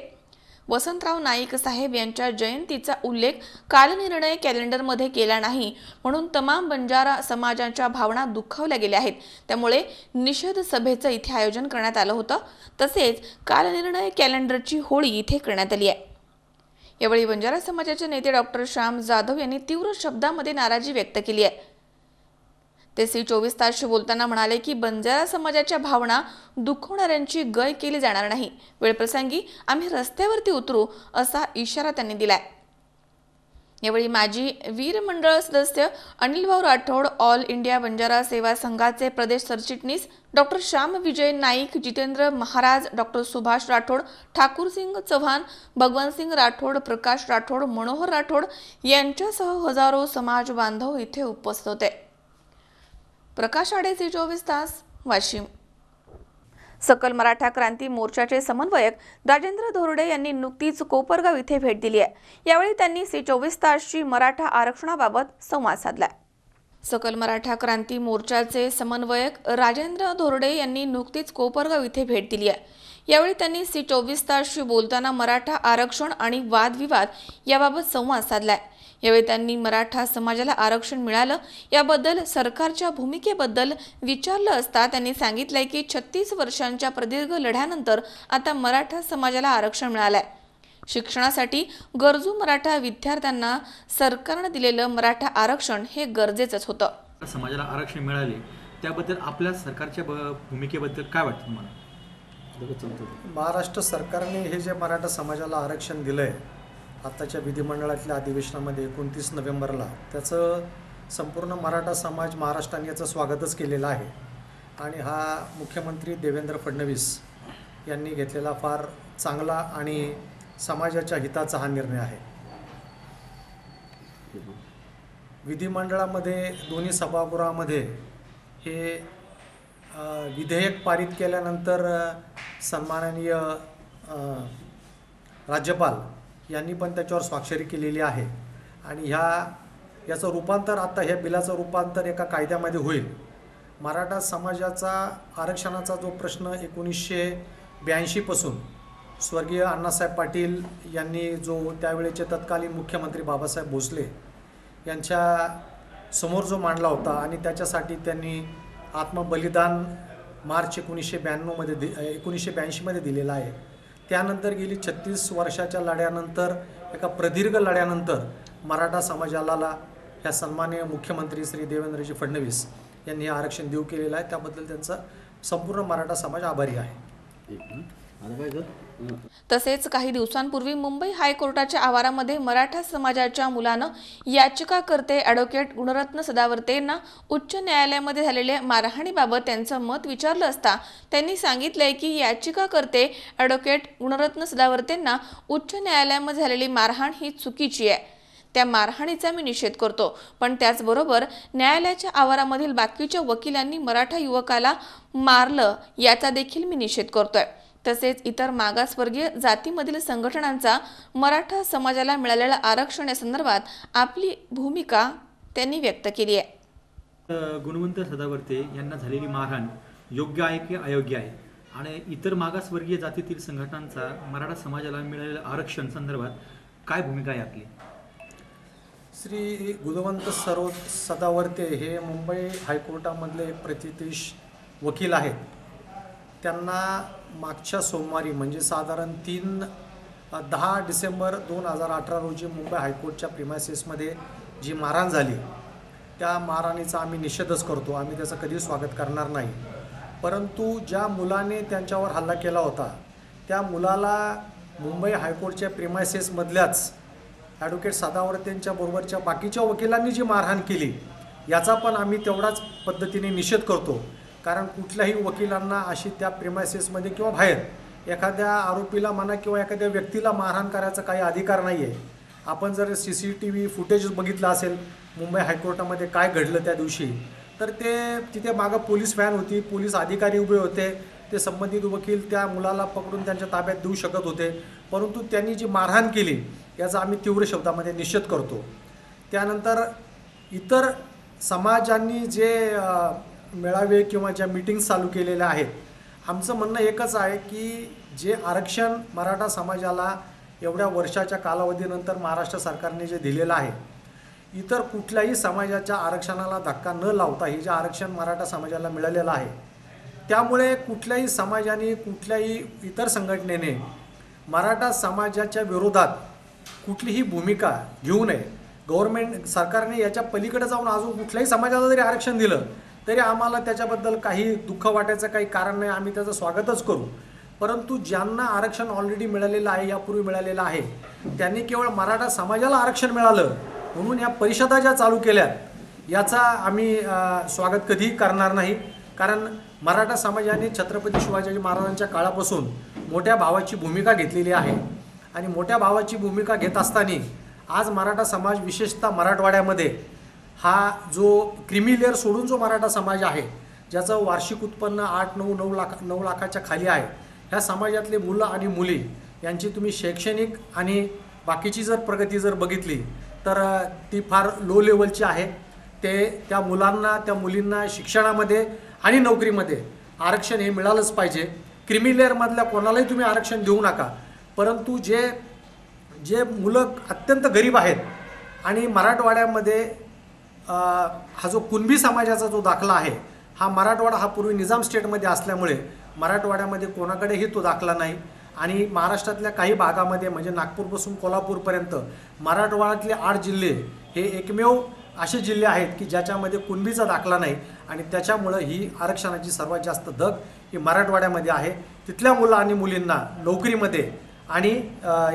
वसंतराव नाईक साहेब यांच्या जयंतीचा उल्लेख कालनिर्णय कॅलेंडरमध्ये केला नाही म्हणून तमाम बंजारा समाजाच्या भावना दुखावल्या गेल्या आहेत। त्यामुळे निषेध सभेचं इथे आयोजन करण्यात आलं होतं। तसेच कालनिर्णय कॅलेंडरची होळी इथे करण्यात आली आहे। यावेळी बंजारा समाजाचे नेते डॉक्टर श्याम जाधव यांनी तीव्र शब्दांमध्ये नाराजी व्यक्त केली आहे। ते C24 तासशी बोलताना म्हणाले की बंजारा समाजाच्या भावना दुखवणाऱ्यांची गय केली जाणार नाही। वेळप्रसंगी आम्ही रस्त्यावरती उतरू असा इशारा त्यांनी दिलाय। यावेळी माजी वीर मंडळ सदस्य अनिलभाऊ राठोड, ऑल इंडिया बंजारा सेवा संघाचे प्रदेश सरचिटणीस डॉक्टर श्याम विजय नाईक, जितेंद्र महाराज, डॉक्टर सुभाष राठोड, ठाकूरसिंग चव्हाण, भगवंतसिंग राठोड, प्रकाश राठोड, मनोहर राठोड यांच्यासह हजारो समाज बांधव इथे उपस्थित होते। प्रकाश आडे, C24 तास, वाशिम। सकल मराठा क्रांती मोर्चाचे समन्वयक राजेंद्र धोरडे यांनी नुकतीच कोपरगाव इथे भेट दिली आहे। यावेळी त्यांनी C24 तासची मराठा आरक्षणाबाबत संवाद साधलाय। सकल मराठा क्रांती मोर्चाचे समन्वयक राजेंद्र धोरडे यांनी नुकतीच कोपरगाव इथे भेट दिली आहे। यावेळी त्यांनी C24 तासशी बोलताना मराठा आरक्षण आणि वादविवाद याबाबत संवाद साधलाय। यावेळी त्यांनी मराठा समाजाला आरक्षण मिळालं याबद्दल सरकारच्या भूमिकेबद्दल विचारलं असता त्यांनी सांगितलंय की 36 वर्षांच्या प्रदीर्घ लढ्यानंतर आता मराठा समाजाला आरक्षण मिळालंय। शिक्षणासाठी गरजू मराठा विद्यार्थ्यांना सरकारने दिलेलं मराठा आरक्षण हे गरजेचंच होतं। समाजाला आरक्षण मिळाले त्याबद्दल आपल्या सरकारच्या भूमिकेबद्दल काय वाटतं तुम्हाला? महाराष्ट्र सरकारने हे जे मराठा समाजाला आरक्षण दिलंय आताच्या विधिमंडळातल्या अधिवेशनामध्ये 29 नोव्हेंबरला, त्याचं संपूर्ण मराठा समाज महाराष्ट्राने याचं स्वागतच केलेलं आहे आणि हा मुख्यमंत्री देवेंद्र फडणवीस यांनी घेतलेला फार चांगला आणि समाजाच्या हिताचा हा निर्णय आहे। विधिमंडळामध्ये दोन्ही सभागृहामध्ये हे विधेयक पारित केल्यानंतर सन्माननीय राज्यपाल यांनी पण त्याच्यावर स्वाक्षरी केलेली आहे आणि याचं रूपांतर आता ह्या बिलाचं रूपांतर एका कायद्यामध्ये होईल। मराठा समाजाचा आरक्षणाचा जो प्रश्न 1982 पासून स्वर्गीय अण्णासाहेब पाटील यांनी जो त्यावेळेचे तत्कालीन मुख्यमंत्री बाबासाहेब भोसले यांच्या समोर जो मांडला होता आणि त्याच्यासाठी त्यांनी आत्मबलिदान मार्च 1982 मध्ये दिलेला आहे। त्यानंतर गेली 36 वर्षाच्या लढ्यानंतर एका प्रदीर्घ लढ्यानंतर मराठा समाजाला ह्या सन्माननीय मुख्यमंत्री श्री देवेंद्रजी फडणवीस यांनी हे आरक्षण देऊ केलेलं आहे, त्याबद्दल त्यांचा संपूर्ण मराठा समाज आभारी आहे. तसेच काही दिवसांपूर्वी मुंबई हायकोर्टाच्या आवारामध्ये मराठा समाजाच्या मुलानं याचिकाकर्ते ॲडव्होकेट गुणरत्न सदावर्तेंना उच्च न्यायालयामध्ये झालेल्या मारहाणीबाबत त्यांचं मत विचारलं असता त्यांनी सांगितलंय की याचिकाकर्ते ॲडव्होकेट गुणरत्न सदावर्तेंना उच्च न्यायालयामध्ये झालेली मारहाण ही चुकीची आहे. त्या मारहाणीचा मी निषेध करतो, पण त्याचबरोबर न्यायालयाच्या आवारामधील बाकीच्या वकिलांनी मराठा युवकाला मारलं याचा देखील मी निषेध करतोय. तसेच इतर मागासवर्गीय जातीमधील संघटनांचा मराठा समाजाला मिळालेल्या आरक्षण या संदर्भात आपली भूमिका त्यांनी व्यक्त केली आहे. गुणवंत सदावर्ते यांना झालेली मारहाण योग्य आहे की अयोग्य आहे, आणि इतर मागासवर्गीय जातीतील संघटनांचा मराठा समाजाला मिळालेल्या आरक्षण संदर्भात काय भूमिका आहे आपली? श्री गुणवंत सदावर्ते हे मुंबई हायकोर्टामधले प्रतिष्ठित वकील आहेत. त्यांना मागच्या सोमवारी म्हणजे साधारण 10 डिसेंबर 2018 रोजी मुंबई हायकोर्टच्या प्रिमायसेसमध्ये जी मारहाण झाली त्या मारहाणीचा आम्ही निषेधच करतो. आम्ही त्याचं कधी स्वागत करणार नाही. परंतु ज्या मुलाने त्यांच्यावर हल्ला केला होता त्या मुलाला मुंबई हायकोर्टच्या प्रिमायसेसमधल्याच ॲडव्होकेट सदावर्तेंच्या बरोबरच्या बाकीच्या वकिलांनी जी मारहाण केली याचा पण आम्ही तेवढाच पद्धतीने निषेध करतो. कारण कुठल्याही वकिलांना अशी त्या प्रिमायसेसमध्ये किंवा बाहेर एखाद्या आरोपीला म्हणा किंवा एखाद्या व्यक्तीला मारहाण करायचा काही अधिकार नाही आहे. आपण जर CCTV फुटेज बघितलं असेल मुंबई हायकोर्टामध्ये काय घडलं त्या दिवशी, तर ते तिथे मागं पोलीस व्हॅन होती, पोलीस अधिकारी उभे होते, ते संबंधित वकील त्या मुलाला पकडून त्यांच्या ताब्यात देऊ शकत होते. परंतु त्यांनी जी मारहाण केली याचा आम्ही तीव्र शब्दामध्ये निषेध करतो. त्यानंतर इतर समाजांनी जे मेळावे किंवा ज्या मीटिंग्स चालू केलेल्या आहेत, आमचं म्हणणं एकच आहे की जे आरक्षण मराठा समाजाला एवढ्या वर्षाच्या कालावधीनंतर महाराष्ट्र सरकारने जे दिलेलं आहे, इतर कुठल्याही समाजाच्या आरक्षणाला धक्का न लावता हे जे आरक्षण मराठा समाजाला मिळालेलं आहे, त्यामुळे कुठल्याही समाजाने कुठल्याही इतर संघटनेने मराठा समाजाच्या विरोधात कुठलीही भूमिका घेऊ नये. गव्हर्नमेंट सरकारने याच्या पलीकडे जाऊन अजून कुठल्याही समाजाला जरी आरक्षण दिलं तरी आम्हाला त्याच्याबद्दल काही दुःख वाटायचं काही कारण नाही, आम्ही त्याचं स्वागतच करू. परंतु ज्यांना आरक्षण ऑलरेडी मिळालेलं आहे, यापूर्वी मिळालेलं आहे, त्यांनी केवळ मराठा समाजाला आरक्षण मिळालं म्हणून या परिषदा ज्या चालू केल्यात याचा आम्ही स्वागत कधीही करणार नाही. कारण मराठा समाजाने छत्रपती शिवाजी महाराजांच्या काळापासून मोठ्या भावाची भूमिका घेतलेली आहे, आणि मोठ्या भावाची भूमिका घेत असताना आज मराठा समाज विशेषतः मराठवाड्यामध्ये हा जो क्रिमी लेअर सोडून जो मराठा समाज आहे, ज्याचं वार्षिक उत्पन्न 8-9 लाखाच्या खाली आहे, ह्या समाजातले मुलं आणि मुली यांची तुम्ही शैक्षणिक आणि बाकीची जर प्रगती जर बघितली तर ती फार लो लेवलची आहे. त्या मुलांना त्या मुलींना शिक्षणामध्ये आणि नोकरीमध्ये आरक्षण हे मिळालंच पाहिजे. क्रिमी लेअरमधल्या कोणालाही तुम्ही आरक्षण देऊ नका. परंतु जे मुलं अत्यंत गरीब आहेत आणि मराठवाड्यामध्ये हा जो कुणबी समाजाचा जो दाखला आहे, हा मराठवाडा हा पूर्वी निजाम स्टेटमध्ये असल्यामुळे मराठवाड्यामध्ये कोणाकडेही तो दाखला नाही. आणि महाराष्ट्रातल्या काही भागामध्ये म्हणजे नागपूरपासून कोल्हापूरपर्यंत मराठवाड्यातले 8 जिल्हे हे एकमेव असे जिल्हे आहेत की ज्याच्यामध्ये कुणबीचा दाखला नाही, आणि त्याच्यामुळं ही आरक्षणाची सर्वात जास्त धग ही मराठवाड्यामध्ये आहे. तिथल्या मुलं आणि मुलींना नोकरीमध्ये आणि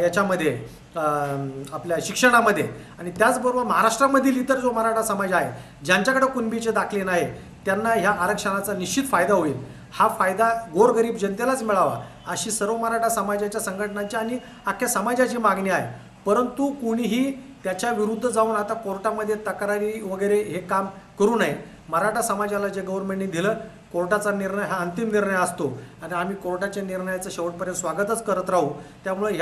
याच्यामध्ये आपल्या शिक्षणामध्ये आणि त्याचबरोबर महाराष्ट्रामधील इतर जो मराठा समाज आहे ज्यांच्याकडे कुणबीचे दाखले नाही त्यांना ह्या आरक्षणाचा निश्चित फायदा होईल. हा फायदा गोरगरीब जनतेलाच मिळावा अशी सर्व मराठा समाजाच्या संघटनांची आणि अख्ख्या समाजाची मागणी आहे. परंतु कोणीही त्याच्या विरुद्ध जाऊन आता कोर्टामध्ये तक्रारी वगैरे हे काम करू नये. मराठा समाजाला जे गव्हर्नमेंटने दिलं, कोर्टाचा निर्णय हा अंतिम निर्णय असतो आणि आम्ही कोर्टाच्या निर्णयाचं शेवटपर्यंत स्वागतच करत राहू. त्यामुळे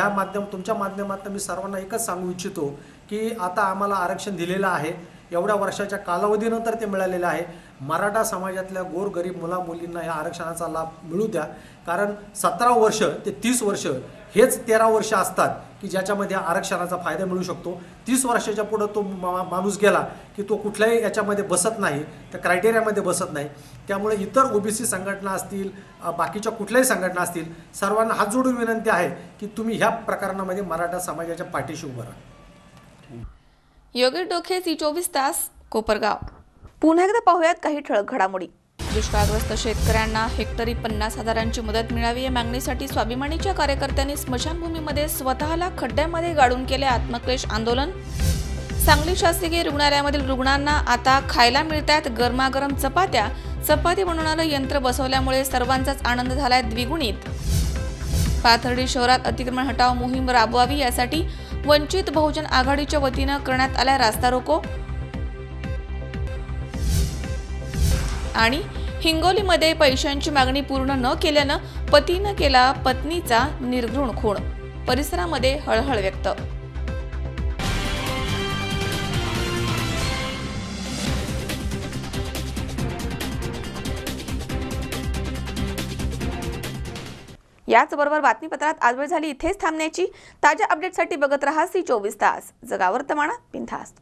तुमच्या माध्यमातून मी सर्वांना एकच सांगू इच्छितो की आता आम्हाला आरक्षण दिलेलं आहे, एवढ्या वर्षाच्या कालावधीनंतर ते मिळालेलं आहे. मराठा समाजातल्या गोरगरीब मुला-मुलींना या आरक्षणाचा लाभ मिळू द्या. कारण 17 वर्ष ते 30 वर्ष हेच 13 वर्ष असतात की ज्याच्यामध्ये आरक्षणाचा फायदा मिळू शकतो. 30 वर्षाच्या पुढं तो माणूस गेला की तो कुठल्याही याच्यामध्ये बसत नाही, त्या क्रायटेरियामध्ये बसत नाही. त्यामुळे इतर OBC संघटना असतील, बाकीच्या कुठल्याही संघटना असतील, सर्वांना हात जोडून विनंती आहे की तुम्ही ह्या प्रकरणामध्ये मराठा समाजाच्या पाठीशी उभं राहा. योगेश डोके, C24 तास, कोपरगाव. पुन्हा एकदा पाहूयात काही ठळक घडामोडी. दुष्काळग्रस्त शेतकऱ्यांना हेक्टरी 50,000ची मदत मिळावी या मागणीसाठी स्वाभिमानीच्या कार्यकर्त्यांनी स्मशानभूमीमध्ये स्वतःला खड्ड्यामध्ये गाडून केले आत्मक्लेश आंदोलन. सांगली शासकीय रुग्णालयामधील रुग्णांना आता खायला मिळतात गरमागरम चपात्या. चपाती बनवणारं यंत्र बसवल्यामुळे सर्वांचाच आनंद झालाय द्विगुणित. पाथर्डी शहरात अतिक्रमण हटाव मोहीम राबवावी यासाठी वंचित बहुजन आघाडीच्या वतीनं करण्यात आलाय रास्ता रोको. आणि हिंगोलीमध्ये पैशांची मागणी पूर्ण न केल्यानं पतीनं केला पत्नीचा निर्घृण खून. परिसरामध्ये हळहळ व्यक्त. याचबरोबर बातमीपत्रात आज वेळ झाली इथेच थांबण्याची. ताज्या अपडेटसाठी बघत रहा C24 तास. जगा वर्तमानात बिनधास्त.